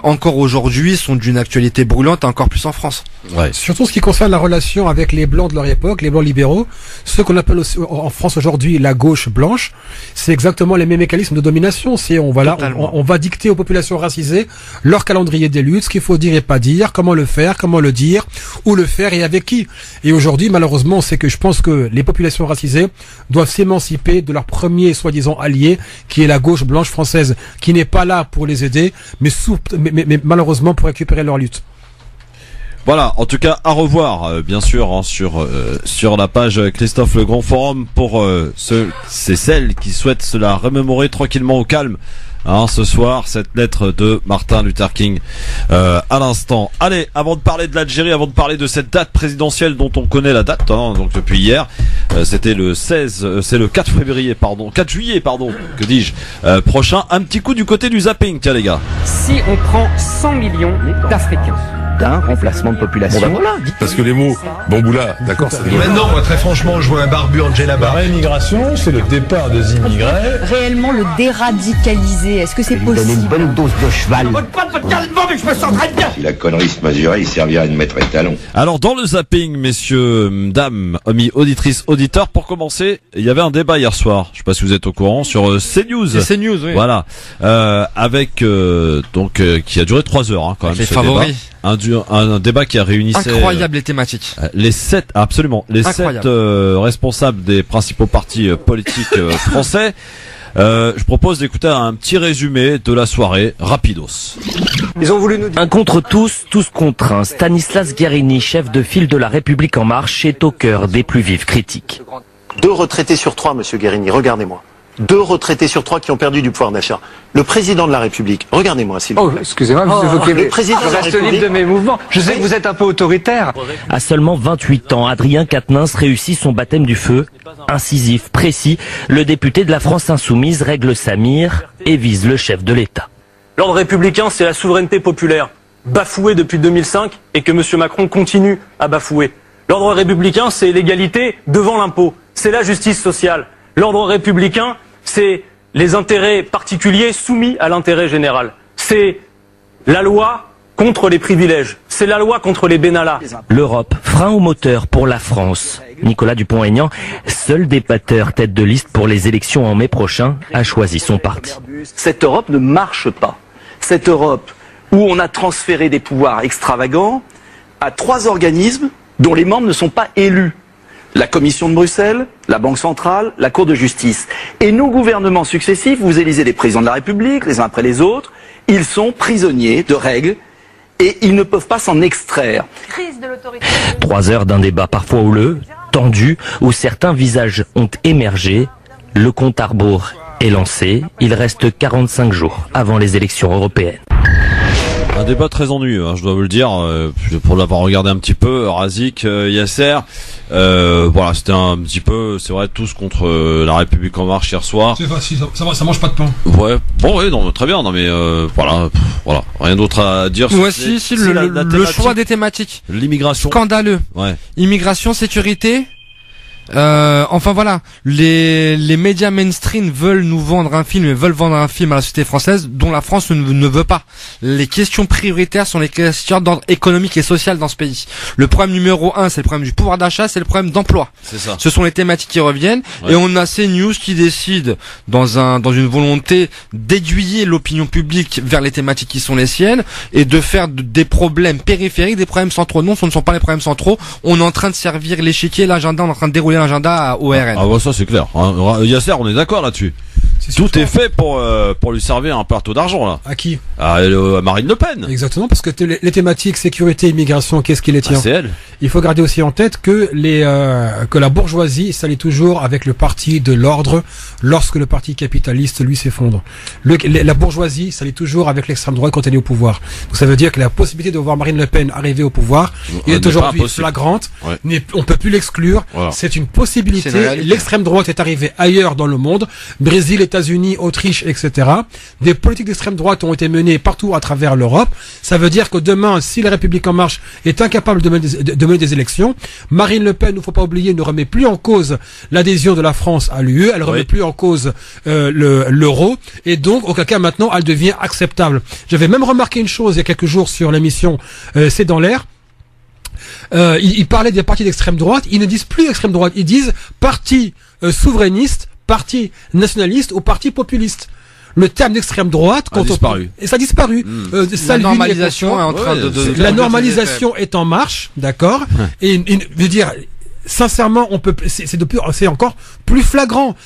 encore aujourd'hui, sont d'une actualité brûlante, encore plus en France. Ouais. Surtout ce qui concerne la relation avec les blancs de leur époque, les blancs libéraux, ceux qu'on appelle aussi, en France aujourd'hui la gauche blanche, c'est exactement les mêmes mécanismes de domination. C'est on va dicter aux populations racisées leur calendrier des luttes, ce qu'il faut dire et pas dire, comment le faire, comment le dire, où le faire et avec qui. Et aujourd'hui, malheureusement, c'est que je pense que les populations racisées doivent s'émanciper de leur premier soi-disant allié, qui est la gauche blanche française, qui n'est pas là pour les aider, mais malheureusement pour récupérer leur lutte. Voilà, en tout cas à revoir bien sûr hein, sur la page Christophe Le Grand Forum pour celles qui souhaitent se la remémorer tranquillement au calme. Hein, ce soir, cette lettre de Martin Luther King à l'instant. Allez, avant de parler de l'Algérie, avant de parler de cette date présidentielle dont on connaît la date, hein, donc depuis hier, c'était le 4 juillet, que dis-je, prochain. Un petit coup du côté du zapping, tiens les gars. Si on prend 100 millions d'Africains d'un remplacement de population. Bon, voilà. Parce que les mots bamboula, d'accord, ça veut... Maintenant, moi, très franchement, je vois un barbu Angela Barr. La réimmigration, c'est le départ des immigrés. Réellement le déradicaliser, est-ce que c'est possible? Donner une bonne dose de cheval. Si la connerie se mesurait, il servirait de maître étalon. Alors, dans le zapping, messieurs, dames, amis, auditrices, auditeurs, pour commencer, il y avait un débat hier soir. Je sais pas si vous êtes au courant, sur CNews. C'est CNews, oui. Voilà. Avec, qui a duré 3 heures, hein, quand même. Les favoris. Débat. Un débat qui a réuni incroyable les thématiques. Les 7 responsables des principaux partis politiques français. Je propose d'écouter un petit résumé de la soirée, rapidos. Ils ont voulu nous dire... Un contre tous, tous contre un. Stanislas Guerini, chef de file de la République En Marche, est au cœur des plus vives critiques. 2 retraités sur 3, monsieur Guerini, regardez-moi. 2 retraités sur 3 qui ont perdu du pouvoir d'achat. Le président de la République, regardez-moi s'il vous plaît. Excusez-moi, monsieur Fouquet, le président je reste libre de mes mouvements. Je sais que vous êtes un peu autoritaire. À seulement 28 ans, Adrien Quatennens réussit son baptême du feu. Incisif, précis, le député de la France Insoumise règle sa mire et vise le chef de l'État. L'ordre républicain, c'est la souveraineté populaire, bafouée depuis 2005 et que monsieur Macron continue à bafouer. L'ordre républicain, c'est l'égalité devant l'impôt, c'est la justice sociale. L'ordre républicain, c'est les intérêts particuliers soumis à l'intérêt général. C'est la loi contre les privilèges. C'est la loi contre les bénalas. L'Europe, frein au moteur pour la France. Nicolas Dupont-Aignan, seul débatteur tête de liste pour les élections en mai prochain, a choisi son parti. Cette Europe ne marche pas. Cette Europe où on a transféré des pouvoirs extravagants à 3 organismes dont les membres ne sont pas élus. La Commission de Bruxelles, la Banque centrale, la Cour de justice. Et nos gouvernements successifs, vous élisez des présidents de la République, les uns après les autres, ils sont prisonniers de règles et ils ne peuvent pas s'en extraire. 3 heures d'un débat parfois houleux, tendu, où certains visages ont émergé. Le compte à rebours est lancé. Il reste 45 jours avant les élections européennes. Un débat très ennuyeux, hein, je dois vous le dire, pour l'avoir regardé un petit peu, Razik, Yasser, voilà, c'était un petit peu, c'est vrai, tous contre la République En Marche hier soir. C'est facile, ça mange pas de pain. Ouais, bon, oui, non, très bien, non mais voilà, rien d'autre à dire. Ouais, le choix des thématiques. L'immigration. Scandaleux. Ouais. Immigration, sécurité. Enfin voilà, les médias mainstream veulent nous vendre un film et veulent vendre un film à la société française dont la France ne veut pas. Les questions prioritaires sont les questions d'ordre économique et social dans ce pays. Le problème numéro 1, c'est le problème du pouvoir d'achat, c'est le problème d'emploi. C'est ça. Ce sont les thématiques qui reviennent, ouais. Et on a CNews qui décide dans une volonté d'aiguiller l'opinion publique vers les thématiques qui sont les siennes et de faire des problèmes périphériques des problèmes centraux. Non, ce ne sont pas les problèmes centraux. On est en train de servir l'échiquier, l'agenda, on est en train de dérouler l'agenda au RN. Ah bah ça c'est clair. Hein. Yasser, on est d'accord là-dessus. Tout est fait pour lui servir un plateau d'argent là. À qui? À Marine Le Pen. Exactement, parce que les thématiques sécurité, immigration, qu'est-ce qui les tient? C'est elle. Il faut garder aussi en tête que que la bourgeoisie s'allie toujours avec le parti de l'ordre lorsque le parti capitaliste lui s'effondre. La bourgeoisie s'allie toujours avec l'extrême droite quand elle est au pouvoir. Donc ça veut dire que la possibilité de voir Marine Le Pen arriver au pouvoir est aujourd'hui flagrante. Ouais. On peut plus l'exclure. Voilà. C'est une possibilité. L'extrême droite est arrivée ailleurs dans le monde, Brésil, États-Unis, Autriche, etc. Des politiques d'extrême droite ont été menées partout à travers l'Europe. Ça veut dire que demain, si la République en marche est incapable de mener des élections, Marine Le Pen, il ne faut pas oublier, ne remet plus en cause l'adhésion de la France à l'UE, elle remet plus en cause l'euro, et donc auquel cas maintenant elle devient acceptable. J'avais même remarqué une chose il y a quelques jours sur l'émission C'est dans l'air. Ils parlaient des partis d'extrême droite, ils ne disent plus extrême droite, ils disent parti souverainiste, parti nationaliste ou parti populiste. Le terme d'extrême droite, a disparu. Et ça a disparu. La normalisation est en train la normalisation est en marche, d'accord. Et je veux dire, sincèrement, c'est encore plus flagrant.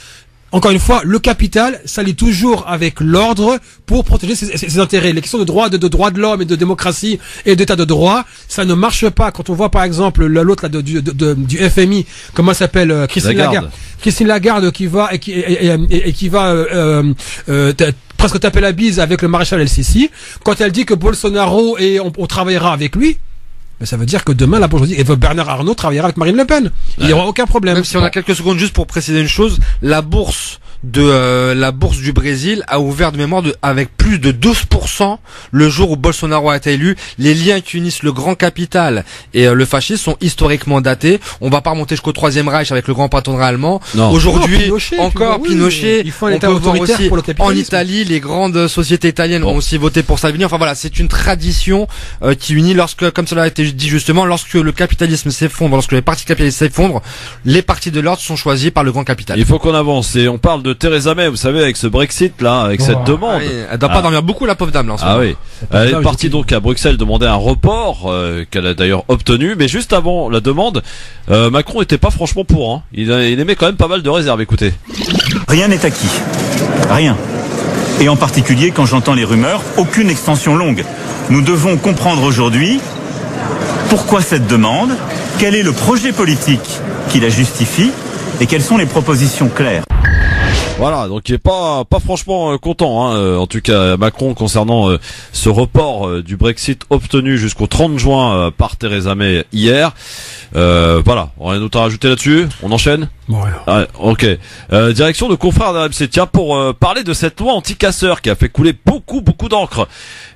Encore une fois, le capital s'allie toujours avec l'ordre pour protéger ses intérêts. Les questions de droit de l'homme et de démocratie et d'état de droit, ça ne marche pas. Quand on voit par exemple l'autre là du FMI, comment elle s'appelle, Christine Lagarde qui va qui va presque taper la bise avec le maréchal El-Sisi, quand elle dit que Bolsonaro et on travaillera avec lui. Mais ça veut dire que demain, la bourgeoisie et Bernard Arnault travaillera avec Marine Le Pen. Il n'y aura aucun problème. Même si on a quelques secondes juste pour préciser une chose, la bourse du Brésil a ouvert de mémoire avec plus de 12% le jour où Bolsonaro a été élu. Les liens qui unissent le grand capital et le fascisme sont historiquement datés. On va pas remonter jusqu'au Troisième Reich avec le grand patronat allemand. Aujourd'hui, Pinochet, il faut un État autoritaire aussi, pour le capitalisme. En Italie, les grandes sociétés italiennes ont aussi voté pour Salvini. Enfin voilà, c'est une tradition qui unit comme cela a été dit justement, lorsque le capitalisme s'effondre, lorsque les partis capitalistes s'effondrent, les partis de l'ordre sont choisis par le grand capital. Il faut qu'on avance et on parle de Theresa May, vous savez, avec ce Brexit là, avec cette demande. Elle doit pas dormir beaucoup la pauvre dame là en ce moment. Oui. Elle est partie donc à Bruxelles demander un report qu'elle a d'ailleurs obtenu, mais juste avant la demande, Macron était pas franchement pour. Hein. Il émet quand même pas mal de réserves. Écoutez. Rien n'est acquis. Rien. Et en particulier quand j'entends les rumeurs, aucune extension longue. Nous devons comprendre aujourd'hui pourquoi cette demande, quel est le projet politique qui la justifie et quelles sont les propositions claires. Voilà, donc il est pas franchement content, hein, en tout cas Macron concernant ce report du Brexit obtenu jusqu'au 30 juin par Theresa May hier. Voilà, on a rien d'autre à rajouter là-dessus. On enchaîne. Bon, ok. Direction de confrères d'RMC. Tiens, pour parler de cette loi anti-casseurs qui a fait couler beaucoup d'encre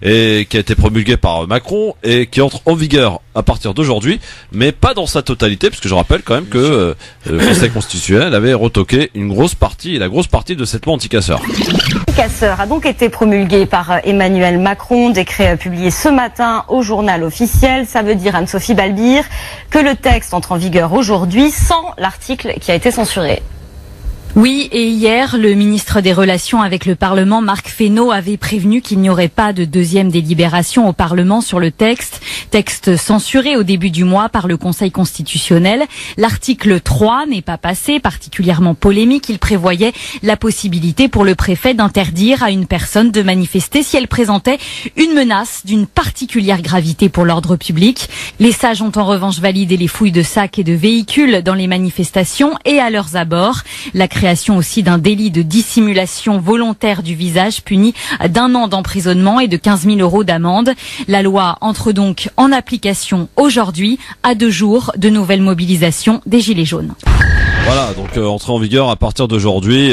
et qui a été promulguée par Macron et qui entre en vigueur à partir d'aujourd'hui, mais pas dans sa totalité, puisque je rappelle quand même que le Conseil constitutionnel avait retoqué la grosse partie de cette loi anti-casseurs. Casseurs a donc été promulgué par Emmanuel Macron, décret publié ce matin au journal officiel. Ça veut dire, Anne-Sophie Balbir, que le texte entre en vigueur aujourd'hui sans l'article qui a été censuré. Oui, et hier, le ministre des Relations avec le Parlement, Marc Fesneau, avait prévenu qu'il n'y aurait pas de deuxième délibération au Parlement sur le texte censuré au début du mois par le Conseil constitutionnel. L'article 3 n'est pas passé, particulièrement polémique. Il prévoyait la possibilité pour le préfet d'interdire à une personne de manifester si elle présentait une menace d'une particulière gravité pour l'ordre public. Les sages ont en revanche validé les fouilles de sacs et de véhicules dans les manifestations et à leurs abords. La création aussi d'un délit de dissimulation volontaire du visage puni d'1 an d'emprisonnement et de 15 000 € d'amende. La loi entre donc en application aujourd'hui, à 2 jours de nouvelles mobilisations des Gilets jaunes. Voilà, donc entrée en vigueur à partir d'aujourd'hui,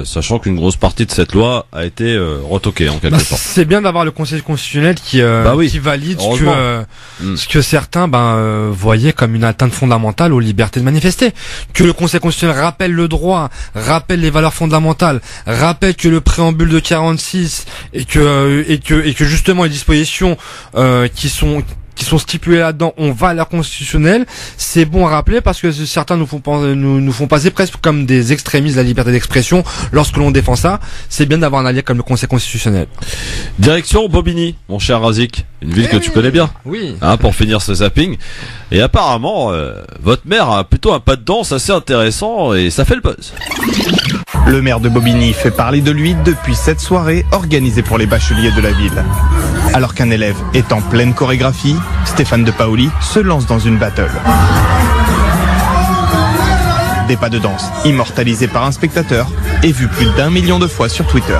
sachant qu'une grosse partie de cette loi a été retoquée en quelque sorte. C'est bien d'avoir le Conseil constitutionnel qui valide ce que certains voyaient comme une atteinte fondamentale aux libertés de manifester. Que le Conseil constitutionnel rappelle le droit, rappelle les valeurs fondamentales, rappelle que le préambule de 46 et que justement les dispositions qui sont stipulés là-dedans ont valeur constitutionnelle, c'est bon à rappeler parce que certains nous font passer presque comme des extrémistes de la liberté d'expression lorsque l'on défend ça. C'est bien d'avoir un allié comme le Conseil constitutionnel. Direction Bobigny, mon cher Razik. Une ville que tu connais bien. Oui. Hein, pour finir ce zapping. Et apparemment, votre maire a plutôt un pas de danse assez intéressant et ça fait le buzz. Le maire de Bobigny fait parler de lui depuis cette soirée organisée pour les bacheliers de la ville. Alors qu'un élève est en pleine chorégraphie, Stéphane de Paoli se lance dans une battle. Des pas de danse immortalisés par un spectateur et vus plus d'1 million de fois sur Twitter.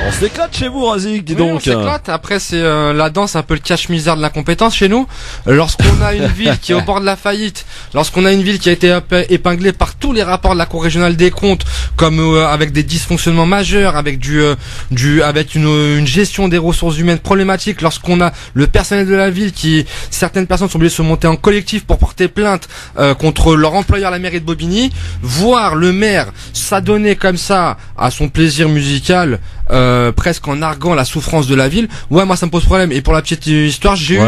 On s'éclate chez vous, Razik, dis donc. On s'éclate. Après, c'est la danse, un peu le cache-misère de la compétence chez nous. Lorsqu'on a une ville qui est au bord de la faillite, lorsqu'on a une ville qui a été épinglée par tous les rapports de la Cour régionale des comptes, comme avec des dysfonctionnements majeurs, avec avec une gestion des ressources humaines problématique, lorsqu'on a le personnel de la ville certaines personnes sont obligées de se monter en collectif pour porter plainte contre leur employeur, la mairie de Bobigny, voir le maire s'adonner comme ça à son plaisir musical, presque en arguant la souffrance de la ville. Ouais, moi ça me pose problème. Et pour la petite histoire, j'ai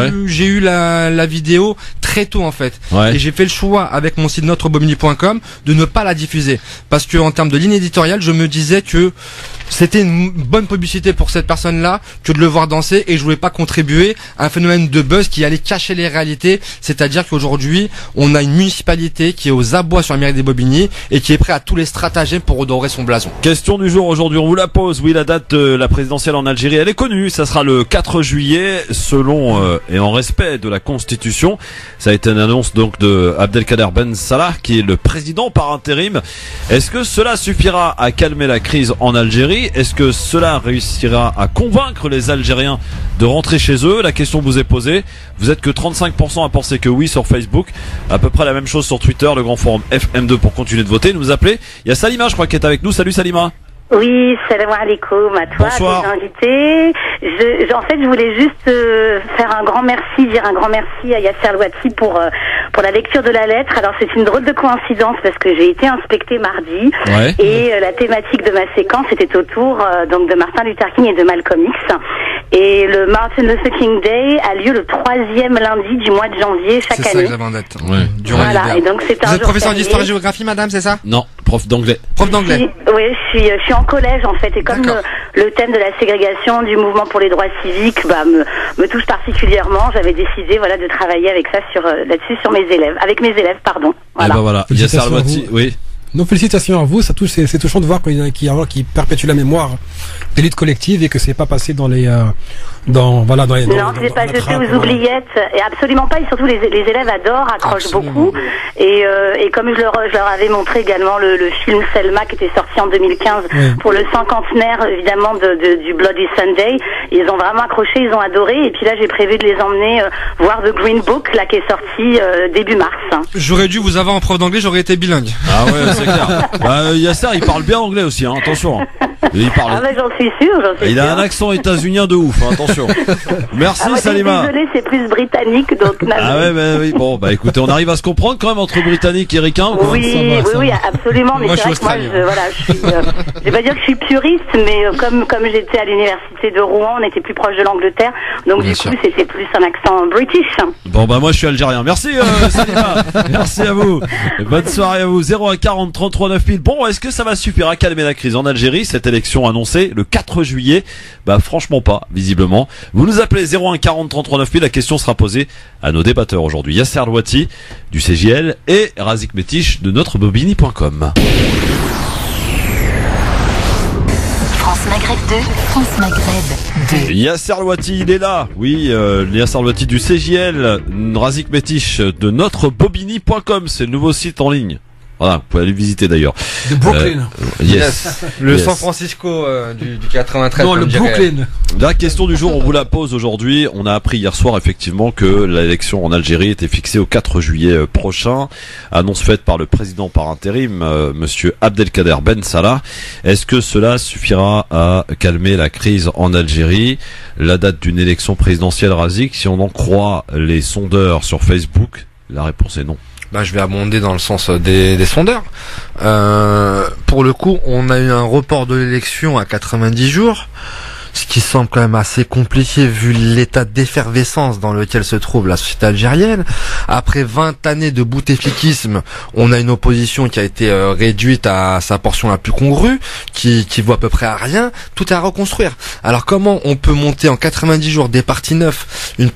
eu la vidéo très tôt en fait. Et j'ai fait le choix avec mon site notrebobigny.com de ne pas la diffuser parce que en termes de ligne éditoriale, je me disais que c'était une bonne publicité pour cette personne-là que de le voir danser et je voulais pas contribuer à un phénomène de buzz qui allait cacher les réalités. C'est-à-dire qu'aujourd'hui, on a une municipalité qui est aux abois sur la mairie des Bobigny et qui est prête à tous les stratagèmes pour redorer son blason. Question du jour aujourd'hui, on vous la pose. Oui, la date de la présidentielle en Algérie, elle est connue. Ça sera le 4 juillet, selon et en respect de la Constitution. Ça a été une annonce donc de Abdelkader Ben Salah, qui est le président par intérim. Est-ce que cela suffira à calmer la crise en Algérie? Est-ce que cela réussira à convaincre les Algériens de rentrer chez eux? La question vous est posée. Vous êtes que 35% à penser que oui sur Facebook. À peu près la même chose sur Twitter, le grand forum FM2 pour continuer de voter. Nous appeler. Il y a Salima, je crois, qui est avec nous. Salut Salima. Oui, salam alaikum à toi, bonsoir. à tes invités. En fait, je voulais juste dire un grand merci à Yasser Louati pour la lecture de la lettre. Alors, c'est une drôle de coïncidence parce que j'ai été inspectée mardi et la thématique de ma séquence était autour donc de Martin Luther King et de Malcolm X. Et le Martin Luther King Day a lieu le 3e lundi du mois de janvier chaque année. C'est ça que j'avais en tête. Voilà, et donc c'est un Vous êtes jour professeur férié. d'histoire et géographie, madame, c'est ça? Non, prof d'anglais. Prof d'anglais. Oui, je suis en collège en fait, et comme le thème de la ségrégation, du mouvement pour les droits civiques, me touche particulièrement, j'avais décidé de travailler avec ça là-dessus avec mes élèves, pardon. Voilà. Et voilà. Yasser Louati, oui. Nos félicitations à vous, c'est touchant de voir qui perpétue la mémoire des luttes collectives et que c'est pas passé dans les non, c'est pas jeté aux oubliettes, et absolument pas, et surtout les élèves accrochent beaucoup, et comme je leur avais montré également le film Selma qui était sorti en 2015 pour le 50e évidemment du Bloody Sunday, ils ont vraiment accroché, ils ont adoré, et puis là j'ai prévu de les emmener voir The Green Book là qui est sorti début mars. J'aurais dû vous avoir en prof d'anglais, j'aurais été bilingue. Ah ouais, c'est clair. Yasser, il parle bien anglais aussi, hein, attention. Il parle. Ah j'en suis sûr. Il a un accent états-unien de ouf, hein, attention. Merci Salima. Désolé, c'est plus britannique donc. Ah ouais, oui. Bon, écoutez, on arrive à se comprendre quand même entre britanniques et ricains. Oui, absolument. Mais moi, c'est vrai que je vais pas dire que je suis puriste, mais comme j'étais à l'université de Rouen, on était plus proche de l'Angleterre, donc du coup c'était plus un accent british. Bon moi je suis algérien. Merci Salima. Merci à vous. Bonne soirée à vous. 01 40 33 9000. Bon, est-ce que ça va suffire à calmer la crise en Algérie, cette élection annoncée le 4 juillet? Franchement pas, visiblement. Vous nous appelez 01 40 33 9000. La question sera posée à nos débatteurs aujourd'hui. Yasser Louati du CJL et Razik Métiche de notrebobigny.com. France Maghreb 2, France Maghreb 2. Yasser Louati, il est là. Oui, Yasser Louati du CJL, Razik Métiche de notrebobigny.com. C'est le nouveau site en ligne. Voilà, vous pouvez aller visiter d'ailleurs. De Brooklyn. Le San Francisco du 93. Non, le Brooklyn. La question du jour, on vous la pose aujourd'hui. On a appris hier soir effectivement que l'élection en Algérie était fixée au 4 juillet prochain. Annonce faite par le président par intérim, monsieur Abdelkader Ben Salah. Est-ce que cela suffira à calmer la crise en Algérie? La date d'une élection présidentielle, Razik, si on en croit les sondeurs sur Facebook, la réponse est non. Je vais abonder dans le sens des sondeurs. Pour le coup, on a eu un report de l'élection à 90 jours. ce qui semble quand même assez compliqué vu l'état d'effervescence dans lequel se trouve la société algérienne. Après 20 années de bouteflikisme, on a une opposition qui a été réduite à sa portion la plus congrue, qui voit à peu près à rien. Tout est à reconstruire. Alors comment on peut monter en 90 jours des partis neufs, une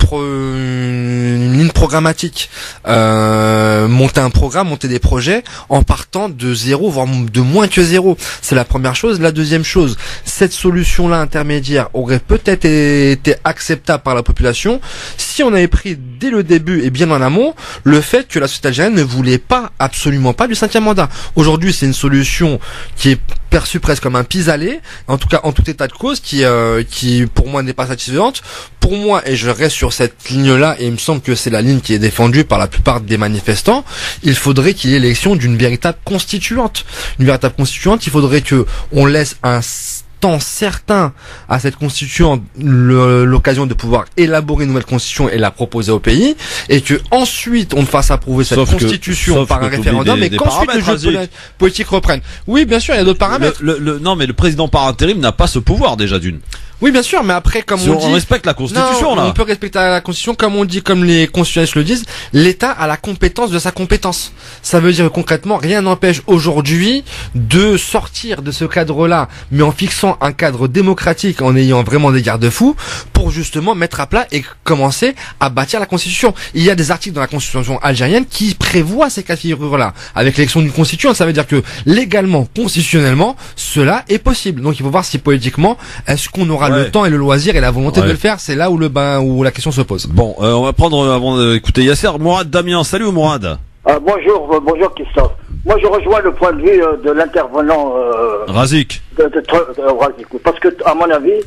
ligne programmatique, monter un programme, monter des projets en partant de zéro, voire de moins que zéro? C'est la première chose. La deuxième chose, cette solution-là intermédiaire aurait peut-être été acceptable par la population si on avait pris dès le début et bien en amont le fait que la société algérienne ne voulait pas, absolument pas, du 5e mandat. Aujourd'hui, c'est une solution qui est perçue presque comme un pis-aller, en tout cas en tout état de cause, qui pour moi n'est pas satisfaisante. Pour moi, et je reste sur cette ligne-là, et il me semble que c'est la ligne qui est défendue par la plupart des manifestants, il faudrait qu'il y ait l'élection d'une véritable constituante. Une véritable constituante, il faudrait que on laisse un temps certain à cette constituante l'occasion de pouvoir élaborer une nouvelle constitution et la proposer au pays, et que ensuite on fasse approuver cette constitution par un référendum, et qu'ensuite le jeu politique reprenne. Oui, bien sûr, il y a d'autres paramètres. Non, mais le président par intérim n'a pas ce pouvoir déjà d'une. Oui, bien sûr, mais après, comme on dit, on respecte la Constitution, là. On peut respecter la Constitution, comme on dit, comme les constitutionnalistes le disent, l'État a la compétence de sa compétence. Ça veut dire que, concrètement, rien n'empêche aujourd'hui de sortir de ce cadre-là, mais en fixant un cadre démocratique, en ayant vraiment des garde-fous, pour justement mettre à plat et commencer à bâtir la Constitution. Il y a des articles dans la Constitution algérienne qui prévoient ces cas de figure-là. Avec l'élection d'une constituante, ça veut dire que, légalement, constitutionnellement, cela est possible. Donc, il faut voir si politiquement, est-ce qu'on aura le temps et le loisir et la volonté de le faire. C'est là où où la question se pose. Bon, on va prendre, avant d'écouter Yasser, Mourad Damien. Salut Mourad. Bonjour Christophe. Moi je rejoins le point de vue de l'intervenant Razik. Razik. Parce que à mon avis,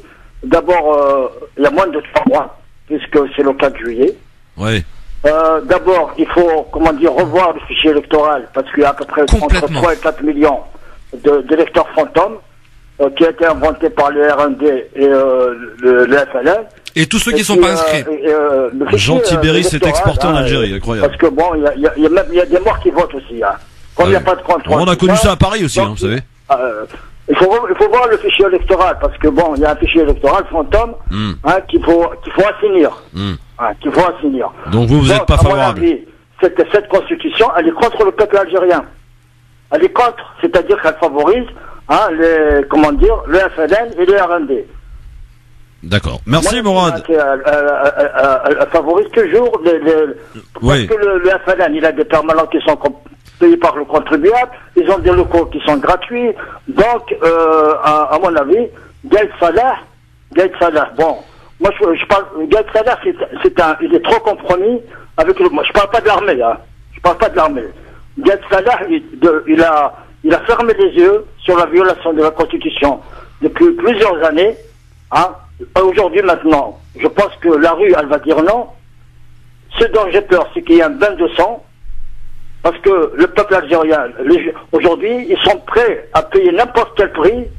d'abord il y a moins de 3 mois, puisque c'est le 4 juillet. Oui. D'abord, il faut revoir le fichier électoral, parce qu'il y a à peu près entre 3 et 4 millions d'électeurs fantômes. Qui a été inventé par le RND et le FLN. Et tous ceux qui ne sont pas inscrits. Jean Tibéri s'est exporté en Algérie, incroyable. Parce que bon, il y a des morts qui votent aussi. Hein. Comme il n'y a pas de contrôle. On a connu ça à Paris aussi, vous savez. Il faut voir le fichier électoral, parce que bon, il y a un fichier électoral fantôme qu'il faut assainir. Qu'il faut assainir. Donc vous n'êtes pas favorable. À mon avis, cette constitution, elle est contre le peuple algérien. Elle est contre, c'est-à-dire qu'elle favorise le FLN et le RND. D'accord. Merci Mourad. Elle favorise toujours parce que le FLN, il a des permanents qui sont payés par le contribuable, ils ont des locaux qui sont gratuits, donc à mon avis, Gaïd Salah, bon, moi je parle, Gaïd Salah il est trop compromis avec je parle pas de l'armée, Gaïd Salah, il a fermé les yeux sur la violation de la Constitution depuis plusieurs années. Aujourd'hui, maintenant, je pense que la rue, elle va dire non. Ce dont j'ai peur, c'est qu'il y ait un bain de sang. Parce que le peuple algérien, aujourd'hui, ils sont prêts à payer n'importe quel prix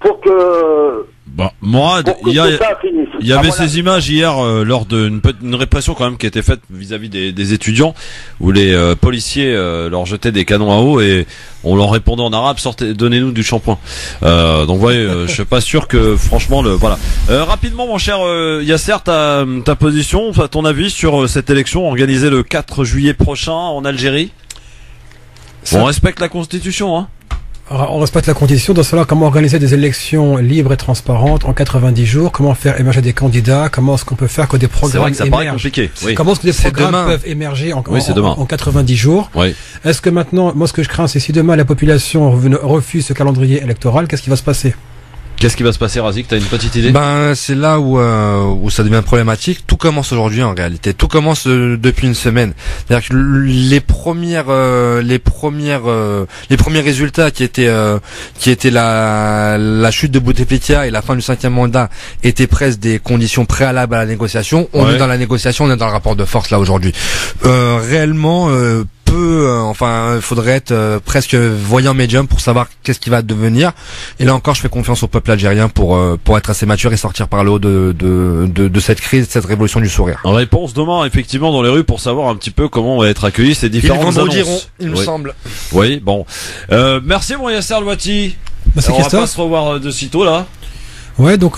pour que... Bon, Mourad, il y avait ces images hier lors d'une répression quand même qui a été faite vis-à-vis des étudiants, où les policiers leur jetaient des canons à eau et on leur répondait en arabe, donnez-nous du shampoing. Donc voyez, je suis pas sûr que franchement voilà. Rapidement mon cher Yasser, ta position, ton avis sur cette élection organisée le 4 juillet prochain en Algérie. On respecte la Constitution, hein. On respecte la Constitution. Dans cela, comment organiser des élections libres et transparentes en 90 jours? Comment faire émerger des candidats? Comment est-ce qu'on peut faire que des programmes C'est vrai que ça paraît émergent? Compliqué. Oui. Comment est-ce que des programmes peuvent émerger en 90 jours? Oui. Est-ce que maintenant, moi ce que je crains, c'est si demain la population refuse ce calendrier électoral, qu'est-ce qui va se passer? Qu'est-ce qui va se passer, Razik? T'as une petite idée? C'est là où ça devient problématique. Tout commence aujourd'hui en réalité. Tout commence depuis une semaine. C'est-à-dire que les premiers résultats qui étaient la chute de Bouteflika et la fin du 5e mandat étaient presque des conditions préalables à la négociation. On est dans la négociation, on est dans le rapport de force là aujourd'hui. Réellement. Il faudrait être presque voyant médium pour savoir qu'est-ce qui va devenir. Et là encore, je fais confiance au peuple algérien pour être assez mature et sortir par le haut de cette crise, de cette révolution du sourire. En réponse demain, effectivement, dans les rues pour savoir un petit peu comment on va être accueillis ces différentes annonces. Il me semble. Oui, bon. Merci mon Yasser Louati. Merci on Christophe. va pas se revoir de sitôt là. Ouais, donc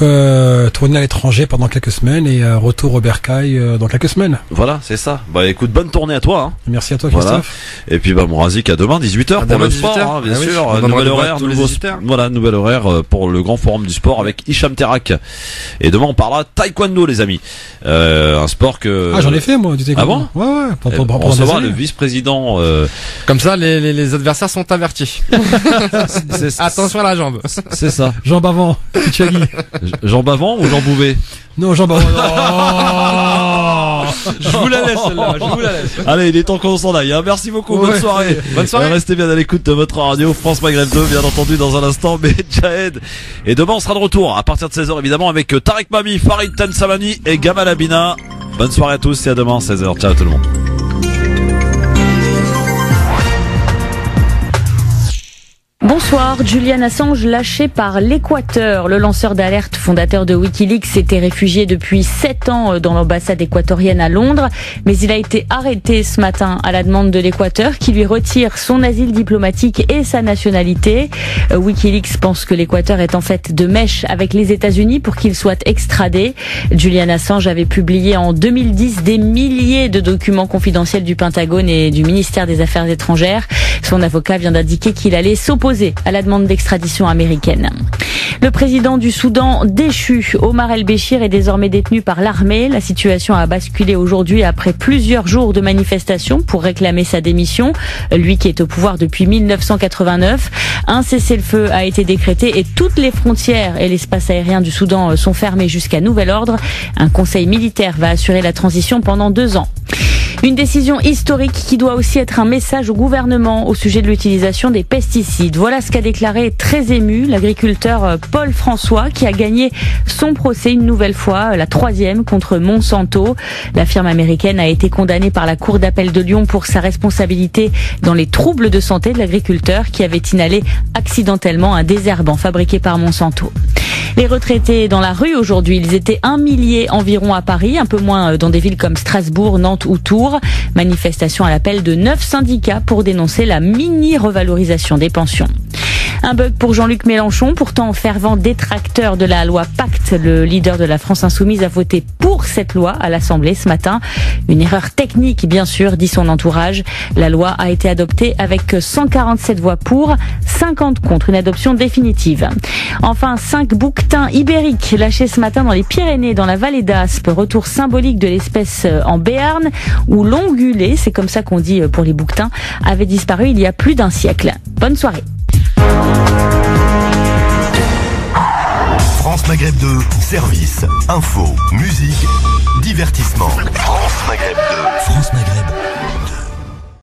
tournée à l'étranger pendant quelques semaines et retour au Bercail dans quelques semaines. Voilà, c'est ça. Bah écoute, bonne tournée à toi. Hein. Merci à toi, Christophe. Voilà. Et puis bah Mourazik à demain 18h pour le sport, hein, bien sûr. Nouvel horaire, nouvel horaire pour le grand forum du sport avec Hicham Terak. Et demain on parlera taekwondo, les amis. Un sport que. Ah, j'en ai fait moi du taekwondo. Ah bon? Ouais. On recevra le vice-président. Comme ça, les adversaires sont avertis. Attention à la jambe. C'est ça. Jambe avant. Jambe avant ou jambe bouvée? Non, jambe avant. Je vous la laisse celle-là, je vous la laisse. Allez, il est temps qu'on s'en aille. Hein. Merci beaucoup, bonne soirée. Bonne soirée. Restez bien à l'écoute de votre radio France Maghreb 2, bien entendu dans un instant, mais Jahed. Et demain on sera de retour à partir de 16h évidemment avec Tarek Mami, Farid Tansamani et Gamal Abina. Bonne soirée à tous et à demain 16h. Ciao tout le monde. Bonsoir. Julian Assange lâché par l'Équateur. Le lanceur d'alerte fondateur de Wikileaks s'était réfugié depuis 7 ans dans l'ambassade équatorienne à Londres, mais il a été arrêté ce matin à la demande de l'Équateur qui lui retire son asile diplomatique et sa nationalité. Wikileaks pense que l'Équateur est en fait de mèche avec les États-Unis pour qu'il soit extradé. Julian Assange avait publié en 2010 des milliers de documents confidentiels du Pentagone et du ministère des Affaires étrangères. Son avocat vient d'indiquer qu'il allait s'opposer à la demande d'extradition américaine. Le président du Soudan déchu, Omar el-Béchir, est désormais détenu par l'armée. La situation a basculé aujourd'hui après plusieurs jours de manifestations pour réclamer sa démission. Lui qui est au pouvoir depuis 1989. Un cessez-le-feu a été décrété et toutes les frontières et l'espace aérien du Soudan sont fermés jusqu'à nouvel ordre. Un conseil militaire va assurer la transition pendant 2 ans. Une décision historique qui doit aussi être un message au gouvernement au sujet de l'utilisation des pesticides. Voilà ce qu'a déclaré très ému l'agriculteur Paul François qui a gagné son procès une nouvelle fois, la 3e contre Monsanto. La firme américaine a été condamnée par la Cour d'appel de Lyon pour sa responsabilité dans les troubles de santé de l'agriculteur qui avait inhalé accidentellement un désherbant fabriqué par Monsanto. Les retraités dans la rue aujourd'hui, ils étaient 1 millier environ à Paris, un peu moins dans des villes comme Strasbourg, Nantes ou Tours. Manifestation à l'appel de 9 syndicats pour dénoncer la mini-revalorisation des pensions. Un bug pour Jean-Luc Mélenchon, pourtant fervent détracteur de la loi Pacte. Le leader de la France Insoumise a voté pour cette loi à l'Assemblée ce matin. Une erreur technique, bien sûr, dit son entourage. La loi a été adoptée avec 147 voix pour, 50 contre, une adoption définitive. Enfin, 5 bouquetins ibériques lâchés ce matin dans les Pyrénées, dans la vallée d'Aspe. Retour symbolique de l'espèce en Béarn, où l'ongulé, c'est comme ça qu'on dit pour les bouquetins, avait disparu il y a plus d'un siècle. Bonne soirée. France Maghreb 2, service, info, musique, divertissement. France Maghreb 2. France Maghreb.